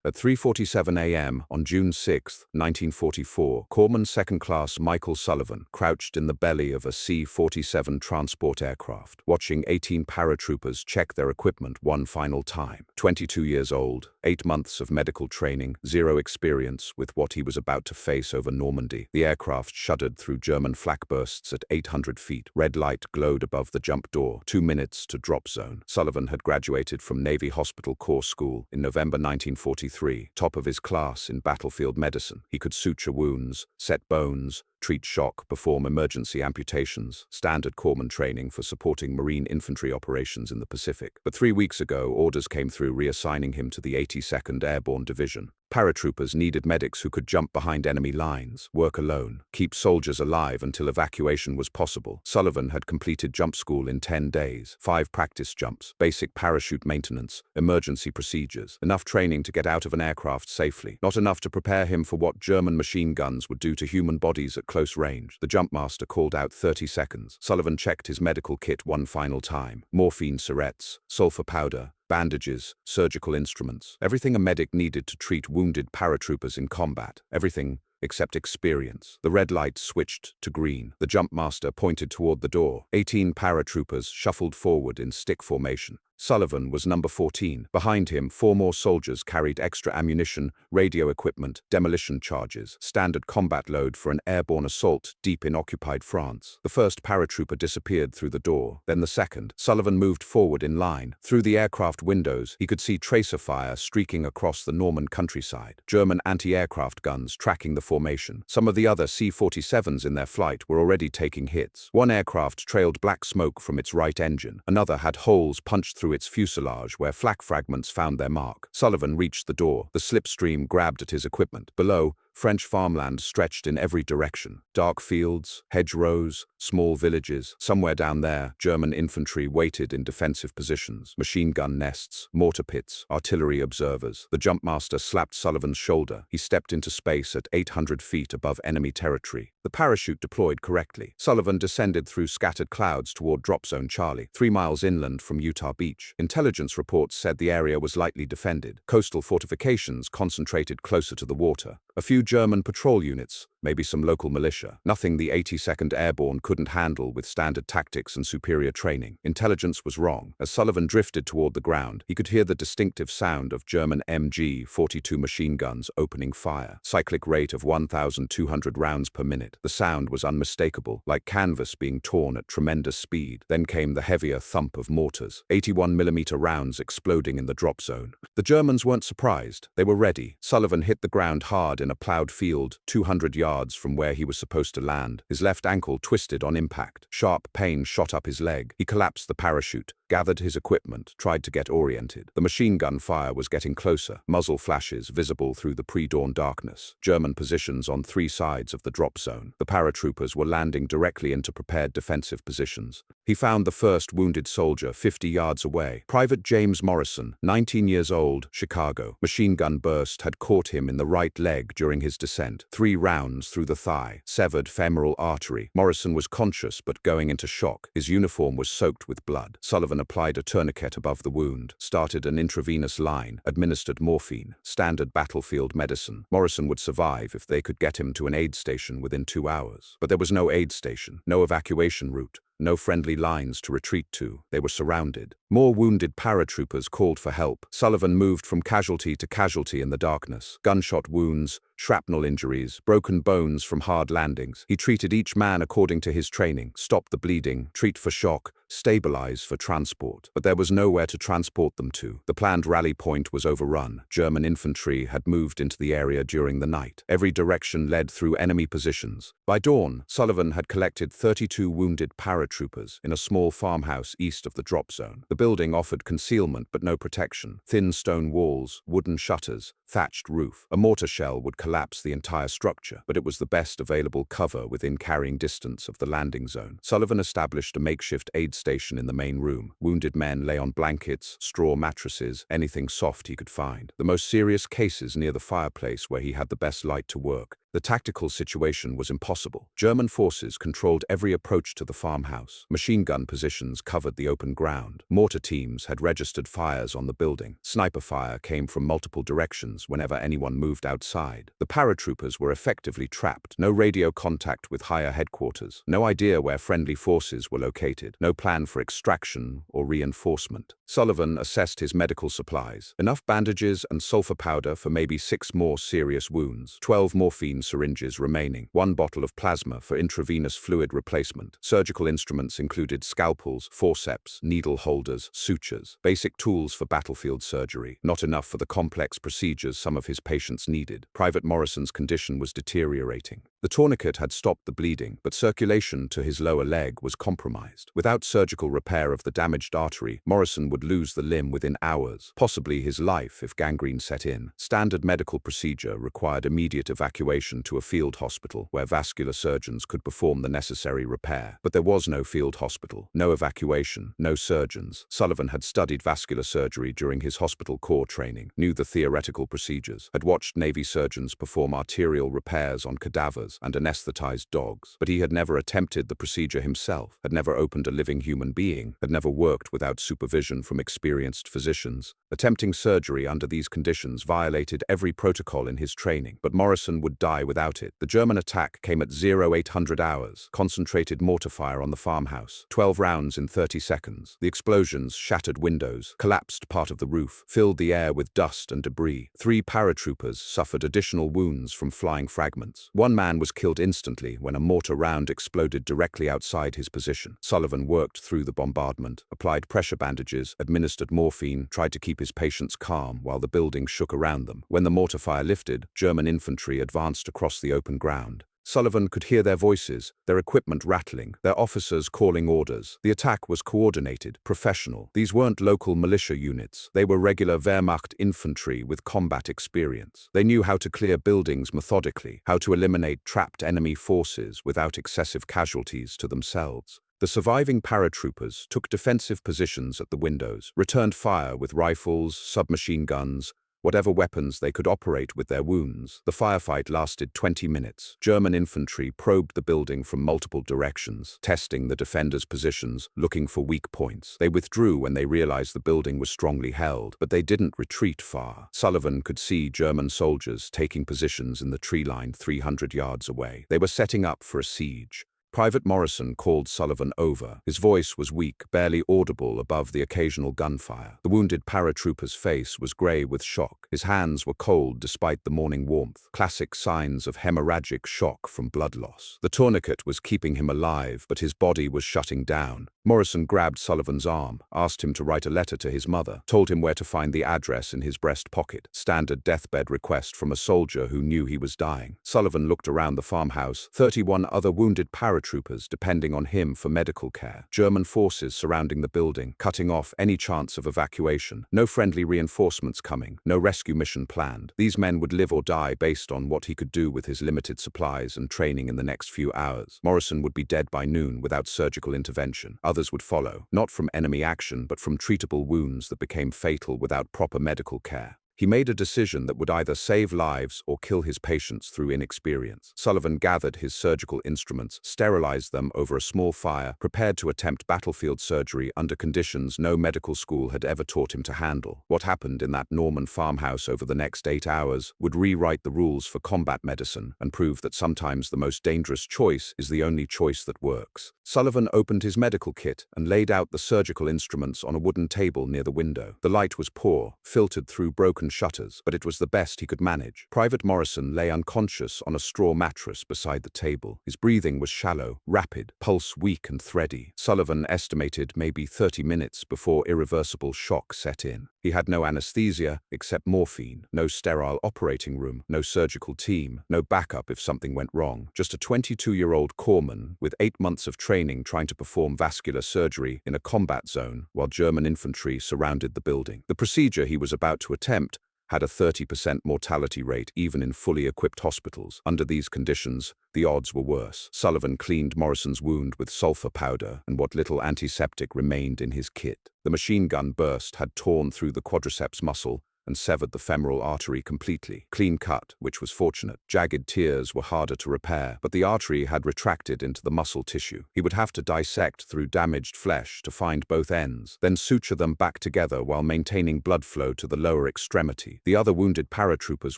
At 3:47 a.m. on June 6, 1944, Corman Secondass Michael Sullivan crouched in the belly of a C-47 transport aircraft, watching 18 paratroopers check their equipment one final time. 22 years old, 8 months of medical training, zero experience with what he was about to face over Normandy. The aircraft shuddered through German flak bursts at 800 feet. Red light glowed above the jump door. 2 minutes to drop zone. Sullivan had graduated from Navy Hospital Corps School in November 1943. Top of his class in battlefield medicine. He could suture wounds, set bones, treat shock, perform emergency amputations, standard corpsman training for supporting Marine infantry operations in the Pacific. But 3 weeks ago, orders came through reassigning him to the 82nd Airborne Division. Paratroopers needed medics who could jump behind enemy lines, work alone, keep soldiers alive until evacuation was possible. Sullivan had completed jump school in 10 days, 5 practice jumps, basic parachute maintenance, emergency procedures, enough training to get out of an aircraft safely, not enough to prepare him for what German machine guns would do to human bodies at close range. The jumpmaster called out 30 seconds. Sullivan checked his medical kit one final time. Morphine syrettes, sulfur powder, bandages, surgical instruments, everything a medic needed to treat wounded paratroopers in combat. Everything except experience. The red light switched to green. The jumpmaster pointed toward the door. 18 paratroopers shuffled forward in stick formation. Sullivan was number 14. Behind him, 4 more soldiers carried extra ammunition, radio equipment, demolition charges, standard combat load for an airborne assault deep in occupied France. The first paratrooper disappeared through the door, then the second. Sullivan moved forward in line. Through the aircraft windows, he could see tracer fire streaking across the Norman countryside. German anti-aircraft guns tracking the formation. Some of the other C-47s in their flight were already taking hits. One aircraft trailed black smoke from its right engine. Another had holes punched through its fuselage where flak fragments found their mark. Sullivan reached the door. The slipstream grabbed at his equipment. Below, French farmland stretched in every direction. Dark fields, hedgerows, small villages. Somewhere down there, German infantry waited in defensive positions. Machine gun nests, mortar pits, artillery observers. The jumpmaster slapped Sullivan's shoulder. He stepped into space at 800 feet above enemy territory. The parachute deployed correctly. Sullivan descended through scattered clouds toward Drop Zone Charlie, 3 miles inland from Utah Beach. Intelligence reports said the area was lightly defended. Coastal fortifications concentrated closer to the water. A few German patrol units, maybe some local militia. Nothing the 82nd Airborne couldn't handle with standard tactics and superior training. Intelligence was wrong. As Sullivan drifted toward the ground, he could hear the distinctive sound of German MG-42 machine guns opening fire. Cyclic rate of 1,200 rounds per minute. The sound was unmistakable, like canvas being torn at tremendous speed. Then came the heavier thump of mortars, 81mm rounds exploding in the drop zone. The Germans weren't surprised. They were ready. Sullivan hit the ground hard in a plowed field, 200 yards from where he was supposed to land. His left ankle twisted on impact. Sharp pain shot up his leg. He collapsed the parachute, gathered his equipment, tried to get oriented. The machine gun fire was getting closer, muzzle flashes visible through the pre-dawn darkness. German positions on 3 sides of the drop zone. The paratroopers were landing directly into prepared defensive positions. He found the first wounded soldier 50 yards away. Private James Morrison, 19 years old, Chicago. Machine gun burst had caught him in the right leg during his descent. 3 rounds through the thigh, severed femoral artery. Morrison was conscious but going into shock. His uniform was soaked with blood. Sullivan applied a tourniquet above the wound, started an intravenous line, administered morphine, standard battlefield medicine. Morrison would survive if they could get him to an aid station within 2 hours. But there was no aid station, no evacuation route. No friendly lines to retreat to. They were surrounded. More wounded paratroopers called for help. Sullivan moved from casualty to casualty in the darkness. Gunshot wounds, shrapnel injuries, broken bones from hard landings. He treated each man according to his training. Stop the bleeding, treat for shock, stabilize for transport. But there was nowhere to transport them to. The planned rally point was overrun. German infantry had moved into the area during the night. Every direction led through enemy positions. By dawn, Sullivan had collected 32 wounded paratroopers in a small farmhouse east of the drop zone. The building offered concealment but no protection. Thin stone walls, wooden shutters, thatched roof. A mortar shell would collapse the entire structure, but it was the best available cover within carrying distance of the landing zone. Sullivan established a makeshift aid station in the main room. Wounded men lay on blankets, straw mattresses, anything soft he could find. The most serious cases near the fireplace where he had the best light to work. The tactical situation was impossible. German forces controlled every approach to the farmhouse. Machine gun positions covered the open ground. Mortar teams had registered fires on the building. Sniper fire came from multiple directions whenever anyone moved outside. The paratroopers were effectively trapped. No radio contact with higher headquarters. No idea where friendly forces were located. No plan for extraction or reinforcement. Sullivan assessed his medical supplies. Enough bandages and sulfur powder for maybe 6 more serious wounds. 12 morphine syringes remaining. 1 bottle of plasma for intravenous fluid replacement. Surgical instruments included scalpels, forceps, needle holders, sutures. Basic tools for battlefield surgery. Not enough for the complex procedures some of his patients needed. Private Morrison's condition was deteriorating. The tourniquet had stopped the bleeding, but circulation to his lower leg was compromised. Without surgical repair of the damaged artery, Morrison would lose the limb within hours, possibly his life if gangrene set in. Standard medical procedure required immediate evacuation to a field hospital where vascular surgeons could perform the necessary repair. But there was no field hospital, no evacuation, no surgeons. Sullivan had studied vascular surgery during his hospital corps training, knew the theoretical procedures, had watched Navy surgeons perform arterial repairs on cadavers and anesthetized dogs, but he had never attempted the procedure himself, had never opened a living human being, had never worked without supervision from experienced physicians. Attempting surgery under these conditions violated every protocol in his training, but Morrison would die without it. The German attack came at 0800 hours, concentrated mortar fire on the farmhouse, 12 rounds in 30 seconds. The explosions shattered windows, collapsed part of the roof, filled the air with dust and debris. 3 paratroopers suffered additional wounds from flying fragments. 1 man was killed instantly when a mortar round exploded directly outside his position. Sullivan worked through the bombardment, applied pressure bandages, administered morphine, tried to keep his patients calm while the building shook around them. When the mortar fire lifted, German infantry advanced across the open ground. Sullivan could hear their voices, their equipment rattling, their officers calling orders. The attack was coordinated, professional. These weren't local militia units. They were regular Wehrmacht infantry with combat experience. They knew how to clear buildings methodically, how to eliminate trapped enemy forces without excessive casualties to themselves. The surviving paratroopers took defensive positions at the windows, returned fire with rifles, submachine guns, whatever weapons they could operate with their wounds. The firefight lasted 20 minutes. German infantry probed the building from multiple directions, testing the defenders' positions, looking for weak points. They withdrew when they realized the building was strongly held, but they didn't retreat far. Sullivan could see German soldiers taking positions in the tree line 300 yards away. They were setting up for a siege. Private Morrison called Sullivan over. His voice was weak, barely audible above the occasional gunfire. The wounded paratrooper's face was grey with shock. His hands were cold despite the morning warmth, classic signs of hemorrhagic shock from blood loss. The tourniquet was keeping him alive, but his body was shutting down. Morrison grabbed Sullivan's arm, asked him to write a letter to his mother, told him where to find the address in his breast pocket. Standard deathbed request from a soldier who knew he was dying. Sullivan looked around the farmhouse. 31 other wounded paratroopers depending on him for medical care. German forces surrounding the building, cutting off any chance of evacuation. No friendly reinforcements coming, no rescue mission planned. These men would live or die based on what he could do with his limited supplies and training in the next few hours. Morrison would be dead by noon without surgical intervention. Others would follow, not from enemy action but from treatable wounds that became fatal without proper medical care. He made a decision that would either save lives or kill his patients through inexperience. Sullivan gathered his surgical instruments, sterilized them over a small fire, prepared to attempt battlefield surgery under conditions no medical school had ever taught him to handle. What happened in that Norman farmhouse over the next 8 hours would rewrite the rules for combat medicine and prove that sometimes the most dangerous choice is the only choice that works. Sullivan opened his medical kit and laid out the surgical instruments on a wooden table near the window. The light was poor, filtered through broken shutters, but it was the best he could manage. Private Morrison lay unconscious on a straw mattress beside the table. His breathing was shallow, rapid, pulse weak and thready. Sullivan estimated maybe 30 minutes before irreversible shock set in. He had no anesthesia except morphine, no sterile operating room, no surgical team, no backup if something went wrong. Just a 22-year-old corpsman with 8 months of training trying to perform vascular surgery in a combat zone while German infantry surrounded the building. The procedure he was about to attempt had a 30% mortality rate even in fully equipped hospitals. Under these conditions, the odds were worse. Sullivan cleaned Morrison's wound with sulfur powder and what little antiseptic remained in his kit. The machine gun burst had torn through the quadriceps muscle and severed the femoral artery completely. Clean cut, which was fortunate. Jagged tears were harder to repair, but the artery had retracted into the muscle tissue. He would have to dissect through damaged flesh to find both ends, then suture them back together while maintaining blood flow to the lower extremity. The other wounded paratroopers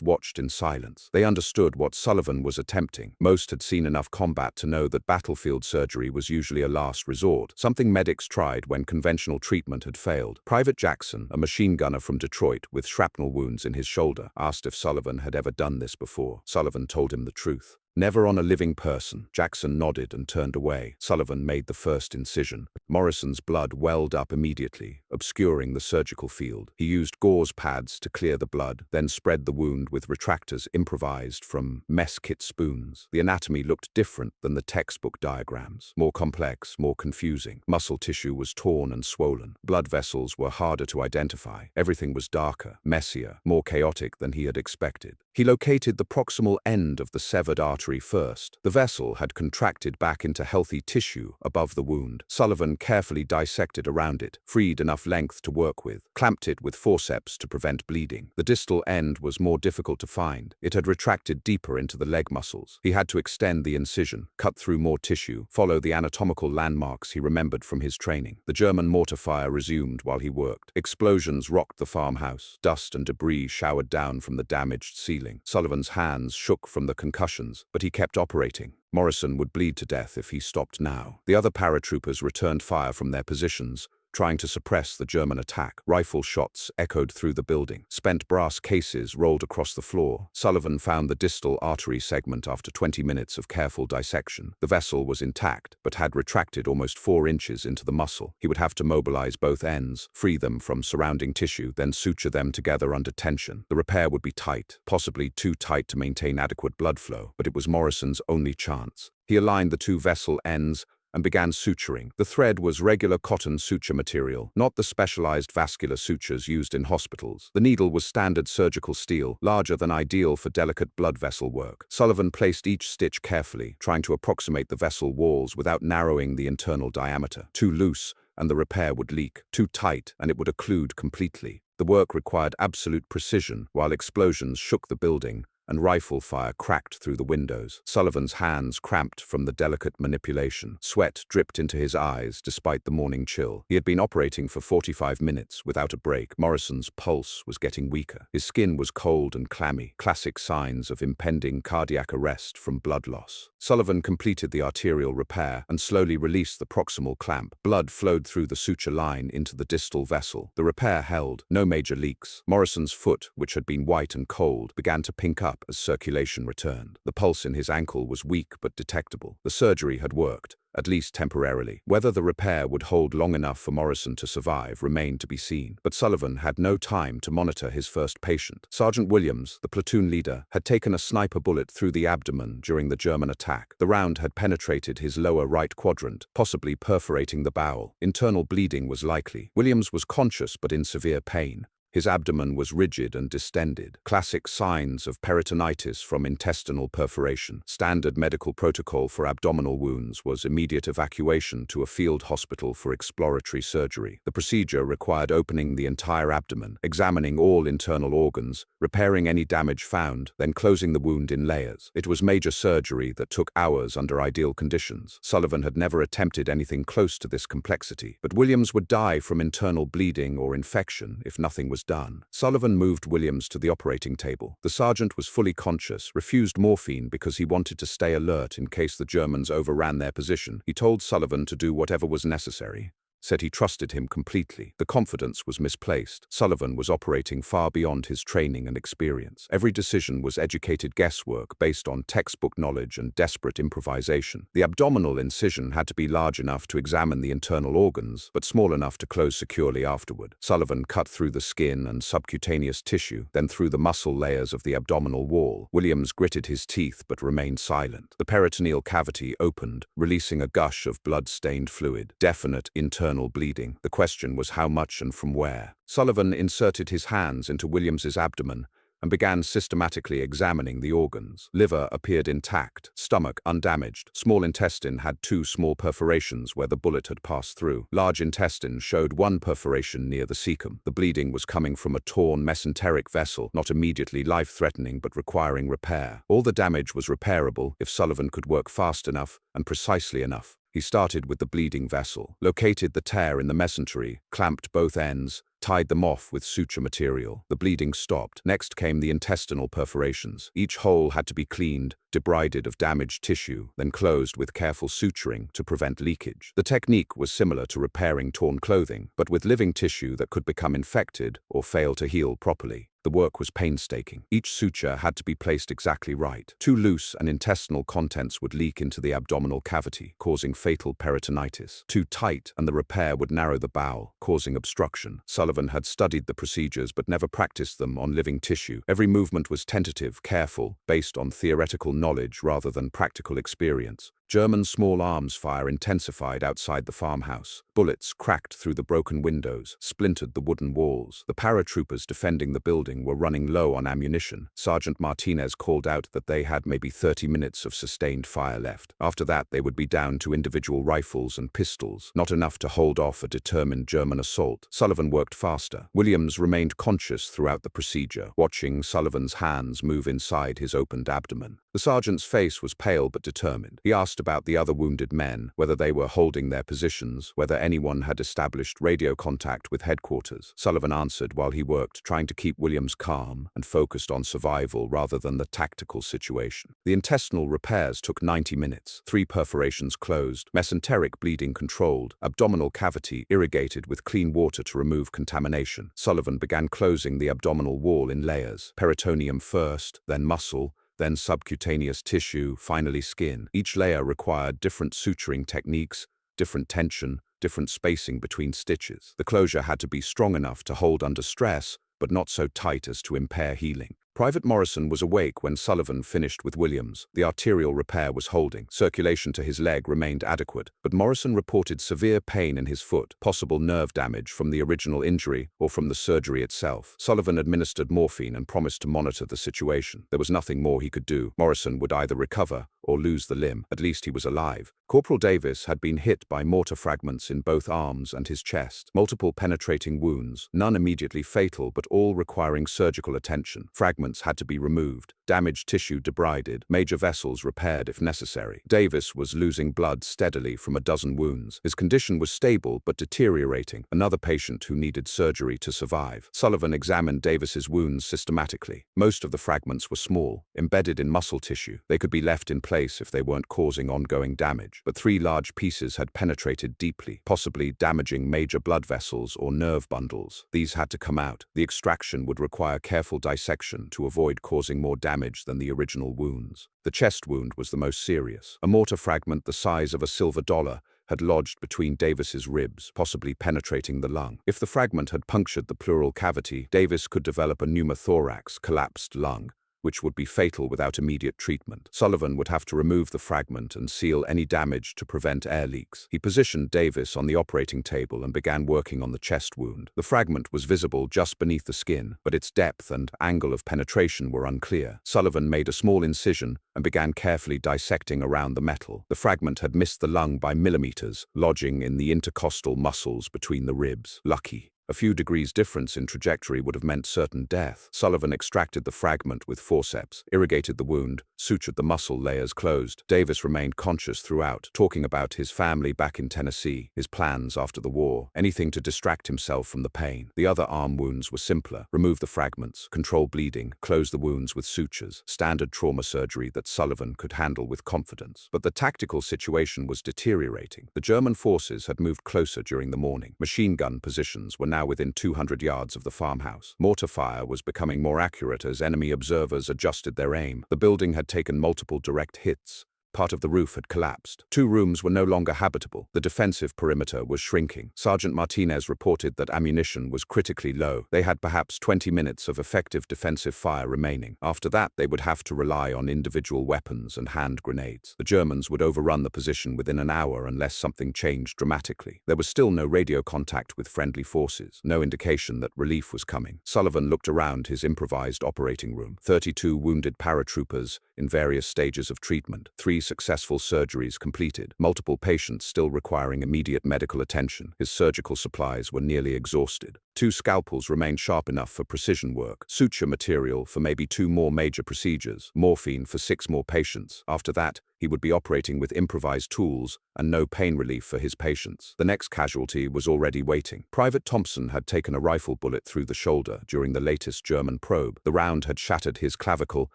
watched in silence. They understood what Sullivan was attempting. Most had seen enough combat to know that battlefield surgery was usually a last resort, something medics tried when conventional treatment had failed. Private Jackson, a machine gunner from Detroit with shrapnel wounds in his shoulder, asked if Sullivan had ever done this before. Sullivan told him the truth. Never on a living person. Jackson nodded and turned away. Sullivan made the first incision. Morrison's blood welled up immediately, obscuring the surgical field. He used gauze pads to clear the blood, then spread the wound with retractors improvised from mess kit spoons. The anatomy looked different than the textbook diagrams. More complex, more confusing. Muscle tissue was torn and swollen. Blood vessels were harder to identify. Everything was darker, messier, more chaotic than he had expected. He located the proximal end of the severed artery first. The vessel had contracted back into healthy tissue above the wound. Sullivan carefully dissected around it, freed enough length to work with, clamped it with forceps to prevent bleeding. The distal end was more difficult to find. It had retracted deeper into the leg muscles. He had to extend the incision, cut through more tissue, follow the anatomical landmarks he remembered from his training. The German mortar fire resumed while he worked. Explosions rocked the farmhouse. Dust and debris showered down from the damaged ceiling. Sullivan's hands shook from the concussions, but he kept operating. Morrison would bleed to death if he stopped now. The other paratroopers returned fire from their positions, trying to suppress the German attack. Rifle shots echoed through the building. Spent brass cases rolled across the floor. Sullivan found the distal artery segment after 20 minutes of careful dissection. The vessel was intact, but had retracted almost 4 inches into the muscle. He would have to mobilize both ends, free them from surrounding tissue, then suture them together under tension. The repair would be tight, possibly too tight to maintain adequate blood flow, but it was Morrison's only chance. He aligned the 2 vessel ends and began suturing. The thread was regular cotton suture material, not the specialized vascular sutures used in hospitals. The needle was standard surgical steel, larger than ideal for delicate blood vessel work. Sullivan placed each stitch carefully, trying to approximate the vessel walls without narrowing the internal diameter. Too loose, and the repair would leak. Too tight, and it would occlude completely. The work required absolute precision, while explosions shook the building and rifle fire cracked through the windows. Sullivan's hands cramped from the delicate manipulation. Sweat dripped into his eyes despite the morning chill. He had been operating for 45 minutes without a break. Morrison's pulse was getting weaker. His skin was cold and clammy, classic signs of impending cardiac arrest from blood loss. Sullivan completed the arterial repair and slowly released the proximal clamp. Blood flowed through the suture line into the distal vessel. The repair held, no major leaks. Morrison's foot, which had been white and cold, began to pink up as circulation returned. The pulse in his ankle was weak but detectable. The surgery had worked, at least temporarily. Whether the repair would hold long enough for Morrison to survive remained to be seen, but Sullivan had no time to monitor his first patient. Sergeant Williams, the platoon leader, had taken a sniper bullet through the abdomen during the German attack. The round had penetrated his lower right quadrant, possibly perforating the bowel. Internal bleeding was likely. Williams was conscious but in severe pain. His abdomen was rigid and distended, classic signs of peritonitis from intestinal perforation. Standard medical protocol for abdominal wounds was immediate evacuation to a field hospital for exploratory surgery. The procedure required opening the entire abdomen, examining all internal organs, repairing any damage found, then closing the wound in layers. It was major surgery that took hours under ideal conditions. Sullivan had never attempted anything close to this complexity, but Williams would die from internal bleeding or infection if nothing was done. Sullivan moved Williams to the operating table. The sergeant was fully conscious, refused morphine because he wanted to stay alert in case the Germans overran their position. He told Sullivan to do whatever was necessary. Said he trusted him completely. The confidence was misplaced. Sullivan was operating far beyond his training and experience. Every decision was educated guesswork based on textbook knowledge and desperate improvisation. The abdominal incision had to be large enough to examine the internal organs, but small enough to close securely afterward. Sullivan cut through the skin and subcutaneous tissue, then through the muscle layers of the abdominal wall. Williams gritted his teeth but remained silent. The peritoneal cavity opened, releasing a gush of blood-stained fluid. Definite internal bleeding. The question was how much and from where. Sullivan inserted his hands into Williams's abdomen and began systematically examining the organs. Liver appeared intact, stomach undamaged. Small intestine had 2 small perforations where the bullet had passed through. Large intestine showed 1 perforation near the cecum. The bleeding was coming from a torn mesenteric vessel, not immediately life-threatening but requiring repair. All the damage was repairable if Sullivan could work fast enough and precisely enough. He started with the bleeding vessel, located the tear in the mesentery, clamped both ends, tied them off with suture material. The bleeding stopped. Next came the intestinal perforations. Each hole had to be cleaned, debrided of damaged tissue, then closed with careful suturing to prevent leakage. The technique was similar to repairing torn clothing, but with living tissue that could become infected or fail to heal properly. The work was painstaking. Each suture had to be placed exactly right. Too loose and intestinal contents would leak into the abdominal cavity, causing fatal peritonitis. Too tight and the repair would narrow the bowel, causing obstruction. Sullivan had studied the procedures but never practiced them on living tissue. Every movement was tentative, careful, based on theoretical knowledge rather than practical experience. German small arms fire intensified outside the farmhouse. Bullets cracked through the broken windows, splintered the wooden walls. The paratroopers defending the building were running low on ammunition. Sergeant Martinez called out that they had maybe 30 minutes of sustained fire left. After that, they would be down to individual rifles and pistols, not enough to hold off a determined German assault. Sullivan worked faster. Williams remained conscious throughout the procedure, watching Sullivan's hands move inside his opened abdomen. The sergeant's face was pale but determined. He asked about the other wounded men, whether they were holding their positions, whether anyone had established radio contact with headquarters. Sullivan answered while he worked, trying to keep Williams calm and focused on survival rather than the tactical situation. The intestinal repairs took 90 minutes. 3 perforations closed, mesenteric bleeding controlled, abdominal cavity irrigated with clean water to remove contamination. Sullivan began closing the abdominal wall in layers, peritoneum first, then muscle, then subcutaneous tissue, finally skin. Each layer required different suturing techniques, different tension, different spacing between stitches. The closure had to be strong enough to hold under stress, but not so tight as to impair healing. Private Morrison was awake when Sullivan finished with Williams. The arterial repair was holding. Circulation to his leg remained adequate, but Morrison reported severe pain in his foot, possible nerve damage from the original injury or from the surgery itself. Sullivan administered morphine and promised to monitor the situation. There was nothing more he could do. Morrison would either recover or lose the limb. At least he was alive. Corporal Davis had been hit by mortar fragments in both arms and his chest. Multiple penetrating wounds, none immediately fatal but all requiring surgical attention. Fragments had to be removed, damaged tissue debrided, major vessels repaired if necessary. Davis was losing blood steadily from a dozen wounds. His condition was stable but deteriorating, another patient who needed surgery to survive. Sullivan examined Davis's wounds systematically. Most of the fragments were small, embedded in muscle tissue. They could be left in place if they weren't causing ongoing damage, but 3 large pieces had penetrated deeply, possibly damaging major blood vessels or nerve bundles. These had to come out. The extraction would require careful dissection to avoid causing more damage than the original wounds. The chest wound was the most serious. A mortar fragment the size of a silver dollar had lodged between Davis's ribs, possibly penetrating the lung. If the fragment had punctured the pleural cavity, Davis could develop a pneumothorax, collapsed lung, which would be fatal without immediate treatment. Sullivan would have to remove the fragment and seal any damage to prevent air leaks. He positioned Davis on the operating table and began working on the chest wound. The fragment was visible just beneath the skin, but its depth and angle of penetration were unclear. Sullivan made a small incision and began carefully dissecting around the metal. The fragment had missed the lung by millimeters, lodging in the intercostal muscles between the ribs. Lucky. A few degrees difference in trajectory would have meant certain death. Sullivan extracted the fragment with forceps, irrigated the wound, sutured the muscle layers closed. Davis remained conscious throughout, talking about his family back in Tennessee, his plans after the war, anything to distract himself from the pain. The other arm wounds were simpler. Remove the fragments, control bleeding, close the wounds with sutures. Standard trauma surgery that Sullivan could handle with confidence. But the tactical situation was deteriorating. The German forces had moved closer during the morning. Machine gun positions were now within 200 yards of the farmhouse. Mortar fire was becoming more accurate as enemy observers adjusted their aim. The building had taken multiple direct hits, Part of the roof had collapsed. 2 rooms were no longer habitable. The defensive perimeter was shrinking. Sergeant Martinez reported that ammunition was critically low. They had perhaps 20 minutes of effective defensive fire remaining. After that, they would have to rely on individual weapons and hand grenades. The Germans would overrun the position within an hour unless something changed dramatically. There was still no radio contact with friendly forces, no indication that relief was coming. Sullivan looked around his improvised operating room. 32 wounded paratroopers in various stages of treatment, 3 successful surgeries completed, multiple patients still requiring immediate medical attention. His surgical supplies were nearly exhausted. 2 scalpels remained sharp enough for precision work, suture material for maybe 2 more major procedures, morphine for 6 more patients. After that, he would be operating with improvised tools and no pain relief for his patients. The next casualty was already waiting. Private Thompson had taken a rifle bullet through the shoulder during the latest German probe. The round had shattered his clavicle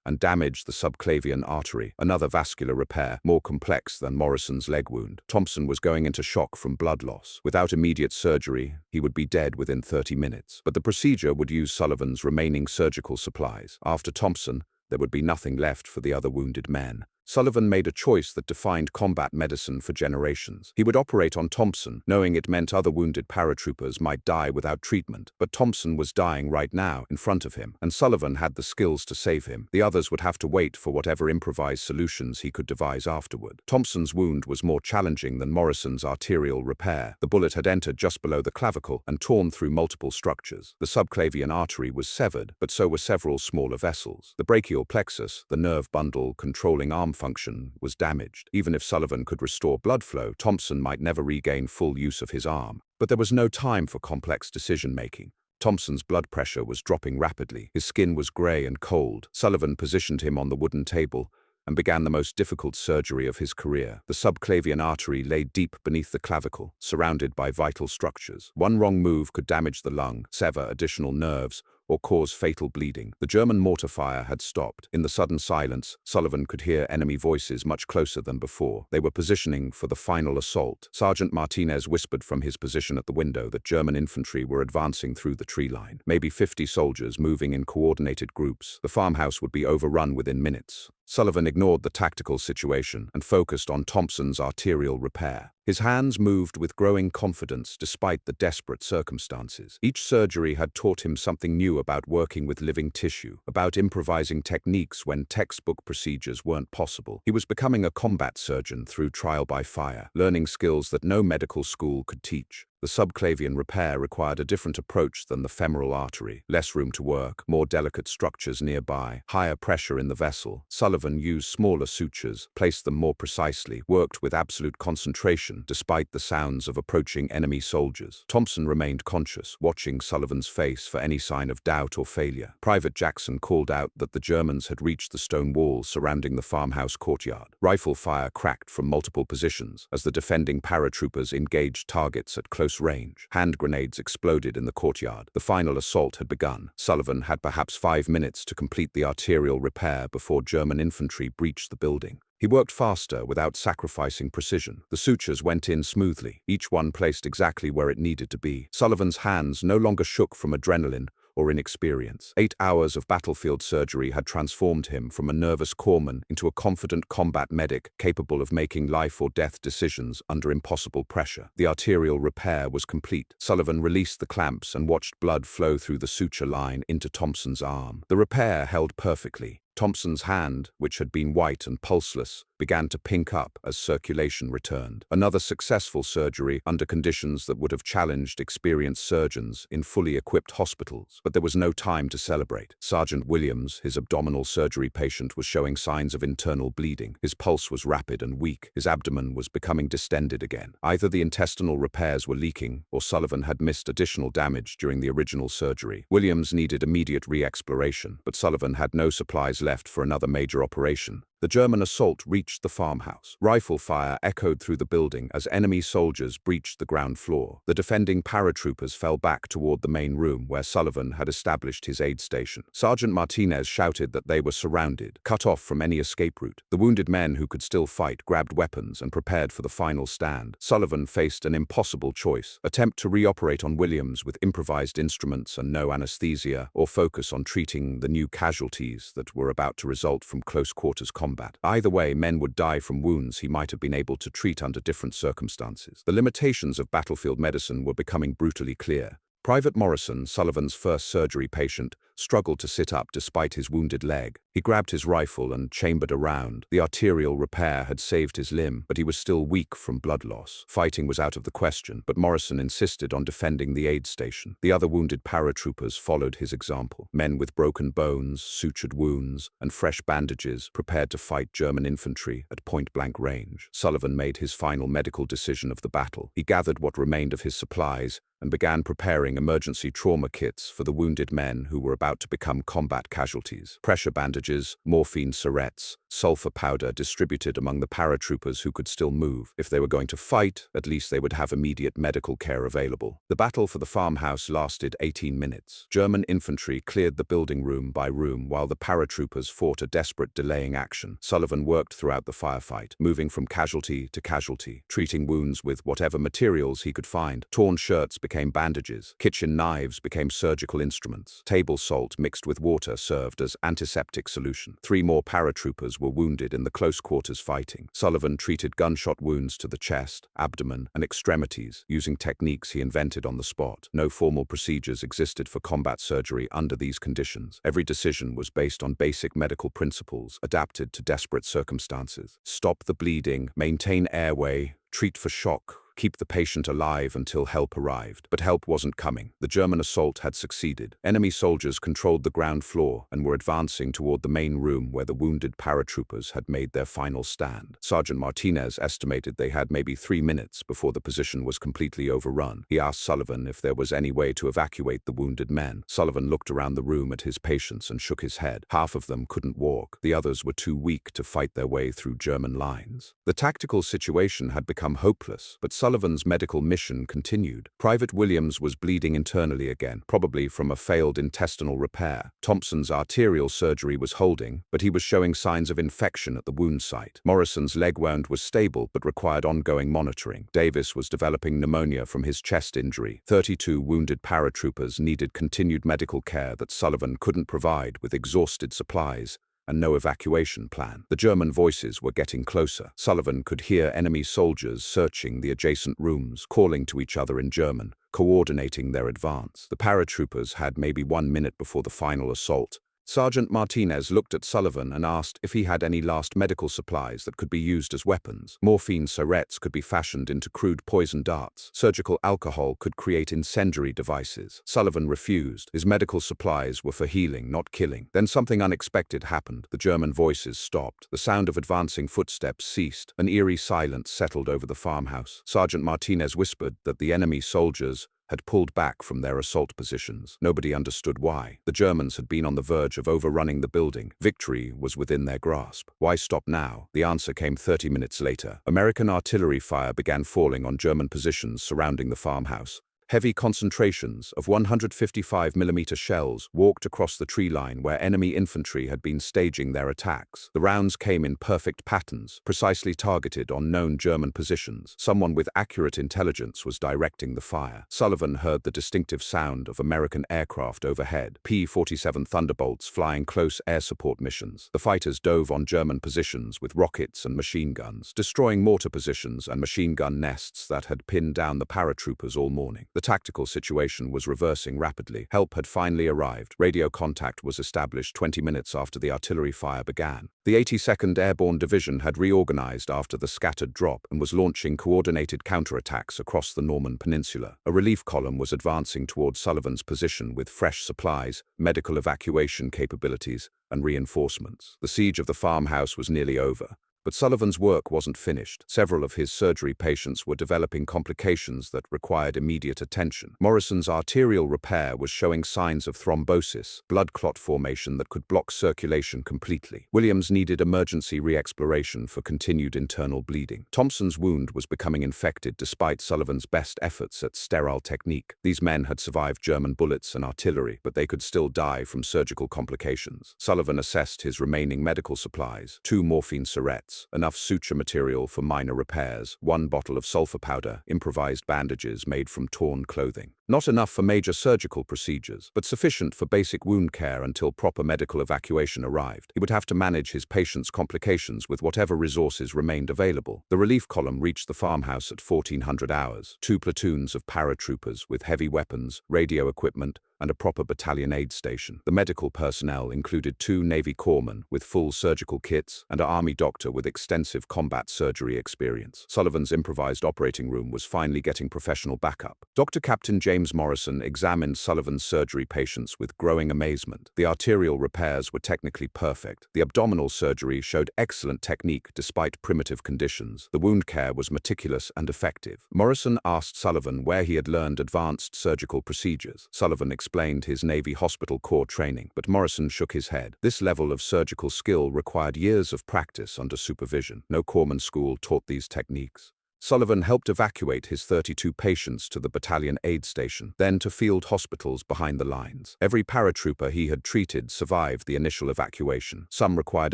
and damaged the subclavian artery, another vascular repair, more complex than Morrison's leg wound. Thompson was going into shock from blood loss. Without immediate surgery, he would be dead within 30 minutes. But the procedure would use Sullivan's remaining surgical supplies. After Thompson, there would be nothing left for the other wounded men. Sullivan made a choice that defined combat medicine for generations. He would operate on Thompson, knowing it meant other wounded paratroopers might die without treatment. But Thompson was dying right now, in front of him, and Sullivan had the skills to save him. The others would have to wait for whatever improvised solutions he could devise afterward. Thompson's wound was more challenging than Morrison's arterial repair. The bullet had entered just below the clavicle and torn through multiple structures. The subclavian artery was severed, but so were several smaller vessels. The brachial plexus, the nerve bundle controlling arm function, was damaged. Even if Sullivan could restore blood flow, Thompson might never regain full use of his arm. But there was no time for complex decision-making. Thompson's blood pressure was dropping rapidly. His skin was grey and cold. Sullivan positioned him on the wooden table and began the most difficult surgery of his career. The subclavian artery lay deep beneath the clavicle, surrounded by vital structures. One wrong move could damage the lung, sever additional nerves, or cause fatal bleeding. The German mortar fire had stopped. In the sudden silence, Sullivan could hear enemy voices much closer than before. They were positioning for the final assault. Sergeant Martinez whispered from his position at the window that German infantry were advancing through the tree line. Maybe 50 soldiers moving in coordinated groups. The farmhouse would be overrun within minutes. Sullivan ignored the tactical situation and focused on Thompson's arterial repair. His hands moved with growing confidence despite the desperate circumstances. Each surgery had taught him something new about working with living tissue, about improvising techniques when textbook procedures weren't possible. He was becoming a combat surgeon through trial by fire, learning skills that no medical school could teach. The subclavian repair required a different approach than the femoral artery. Less room to work, more delicate structures nearby, higher pressure in the vessel. Sullivan used smaller sutures, placed them more precisely, worked with absolute concentration despite the sounds of approaching enemy soldiers. Thompson remained conscious, watching Sullivan's face for any sign of doubt or failure. Private Jackson called out that the Germans had reached the stone walls surrounding the farmhouse courtyard. Rifle fire cracked from multiple positions as the defending paratroopers engaged targets at close range. Hand grenades exploded in the courtyard. The final assault had begun. Sullivan had perhaps 5 minutes to complete the arterial repair before German infantry breached the building. He worked faster without sacrificing precision. The sutures went in smoothly, each one placed exactly where it needed to be. Sullivan's hands no longer shook from adrenaline or inexperience. 8 hours of battlefield surgery had transformed him from a nervous corpsman into a confident combat medic capable of making life or death decisions under impossible pressure. The arterial repair was complete. Sullivan released the clamps and watched blood flow through the suture line into Thompson's arm. The repair held perfectly. Thompson's hand, which had been white and pulseless, began to pink up as circulation returned. Another successful surgery under conditions that would have challenged experienced surgeons in fully equipped hospitals. But there was no time to celebrate. Sergeant Williams, his abdominal surgery patient, was showing signs of internal bleeding. His pulse was rapid and weak. His abdomen was becoming distended again. Either the intestinal repairs were leaking, or Sullivan had missed additional damage during the original surgery. Williams needed immediate re-exploration, but Sullivan had no supplies left for another major operation. The German assault reached the farmhouse. Rifle fire echoed through the building as enemy soldiers breached the ground floor. The defending paratroopers fell back toward the main room where Sullivan had established his aid station. Sergeant Martinez shouted that they were surrounded, cut off from any escape route. The wounded men who could still fight grabbed weapons and prepared for the final stand. Sullivan faced an impossible choice: attempt to reoperate on Williams with improvised instruments and no anesthesia, or focus on treating the new casualties that were about to result from close-quarters combat. combat. Either way, men would die from wounds he might have been able to treat under different circumstances. The limitations of battlefield medicine were becoming brutally clear. Private Morrison, Sullivan's first surgery patient, struggled to sit up despite his wounded leg. He grabbed his rifle and chambered a round. The arterial repair had saved his limb, but he was still weak from blood loss. Fighting was out of the question, but Morrison insisted on defending the aid station. The other wounded paratroopers followed his example. Men with broken bones, sutured wounds, and fresh bandages prepared to fight German infantry at point-blank range. Sullivan made his final medical decision of the battle. He gathered what remained of his supplies and began preparing emergency trauma kits for the wounded men who were about to become combat casualties. Pressure bandages, morphine syrettes, sulfur powder distributed among the paratroopers who could still move. If they were going to fight, at least they would have immediate medical care available. The battle for the farmhouse lasted 18 minutes. German infantry cleared the building room by room while the paratroopers fought a desperate delaying action. Sullivan worked throughout the firefight, moving from casualty to casualty, treating wounds with whatever materials he could find. Torn shirts became bandages. Kitchen knives became surgical instruments. Table salt mixed with water served as antiseptic solution. 3 more paratroopers were wounded in the close quarters fighting. Sullivan treated gunshot wounds to the chest, abdomen, and extremities using techniques he invented on the spot. No formal procedures existed for combat surgery under these conditions. Every decision was based on basic medical principles adapted to desperate circumstances. Stop the bleeding, maintain airway, treat for shock, keep the patient alive until help arrived. But help wasn't coming. The German assault had succeeded. Enemy soldiers controlled the ground floor and were advancing toward the main room where the wounded paratroopers had made their final stand. Sergeant Martinez estimated they had maybe 3 minutes before the position was completely overrun. He asked Sullivan if there was any way to evacuate the wounded men. Sullivan looked around the room at his patients and shook his head. Half of them couldn't walk. The others were too weak to fight their way through German lines. The tactical situation had become hopeless, but Sullivan's medical mission continued. Private Williams was bleeding internally again, probably from a failed intestinal repair. Thompson's arterial surgery was holding, but he was showing signs of infection at the wound site. Morrison's leg wound was stable but required ongoing monitoring. Davis was developing pneumonia from his chest injury. 32 wounded paratroopers needed continued medical care that Sullivan couldn't provide with exhausted supplies and no evacuation plan. The German voices were getting closer. Sullivan could hear enemy soldiers searching the adjacent rooms, calling to each other in German, coordinating their advance. The paratroopers had maybe 1 minute before the final assault. Sergeant Martinez looked at Sullivan and asked if he had any last medical supplies that could be used as weapons. Morphine syrettes could be fashioned into crude poison darts. Surgical alcohol could create incendiary devices. Sullivan refused. His medical supplies were for healing, not killing. Then something unexpected happened. The German voices stopped. The sound of advancing footsteps ceased. An eerie silence settled over the farmhouse. Sergeant Martinez whispered that the enemy soldiers had pulled back from their assault positions. Nobody understood why. The Germans had been on the verge of overrunning the building. Victory was within their grasp. Why stop now? The answer came 30 minutes later. American artillery fire began falling on German positions surrounding the farmhouse. Heavy concentrations of 155mm shells walked across the tree line where enemy infantry had been staging their attacks. The rounds came in perfect patterns, precisely targeted on known German positions. Someone with accurate intelligence was directing the fire. Sullivan heard the distinctive sound of American aircraft overhead, P-47 Thunderbolts flying close air support missions. The fighters dove on German positions with rockets and machine guns, destroying mortar positions and machine gun nests that had pinned down the paratroopers all morning. The tactical situation was reversing rapidly. Help had finally arrived. Radio contact was established 20 minutes after the artillery fire began. The 82nd Airborne Division had reorganized after the scattered drop and was launching coordinated counterattacks across the Norman Peninsula. A relief column was advancing toward Sullivan's position with fresh supplies, medical evacuation capabilities, and reinforcements. The siege of the farmhouse was nearly over. But Sullivan's work wasn't finished. Several of his surgery patients were developing complications that required immediate attention. Morrison's arterial repair was showing signs of thrombosis, blood clot formation that could block circulation completely. Williams needed emergency re-exploration for continued internal bleeding. Thompson's wound was becoming infected despite Sullivan's best efforts at sterile technique. These men had survived German bullets and artillery, but they could still die from surgical complications. Sullivan assessed his remaining medical supplies: 2 morphine syrettes, enough suture material for minor repairs, 1 bottle of sulfur powder, improvised bandages made from torn clothing. Not enough for major surgical procedures, but sufficient for basic wound care until proper medical evacuation arrived. He would have to manage his patient's complications with whatever resources remained available. The relief column reached the farmhouse at 1400 hours. 2 platoons of paratroopers with heavy weapons, radio equipment, and a proper battalion aid station. The medical personnel included 2 Navy corpsmen with full surgical kits and an Army doctor with extensive combat surgery experience. Sullivan's improvised operating room was finally getting professional backup. Dr. Captain James Morrison examined Sullivan's surgery patients with growing amazement. The arterial repairs were technically perfect. The abdominal surgery showed excellent technique despite primitive conditions. The wound care was meticulous and effective. Morrison asked Sullivan where he had learned advanced surgical procedures. Sullivan explained his Navy Hospital Corps training, but Morrison shook his head. This level of surgical skill required years of practice under supervision. No corpsman school taught these techniques. Sullivan helped evacuate his 32 patients to the battalion aid station, then to field hospitals behind the lines. Every paratrooper he had treated survived the initial evacuation. Some required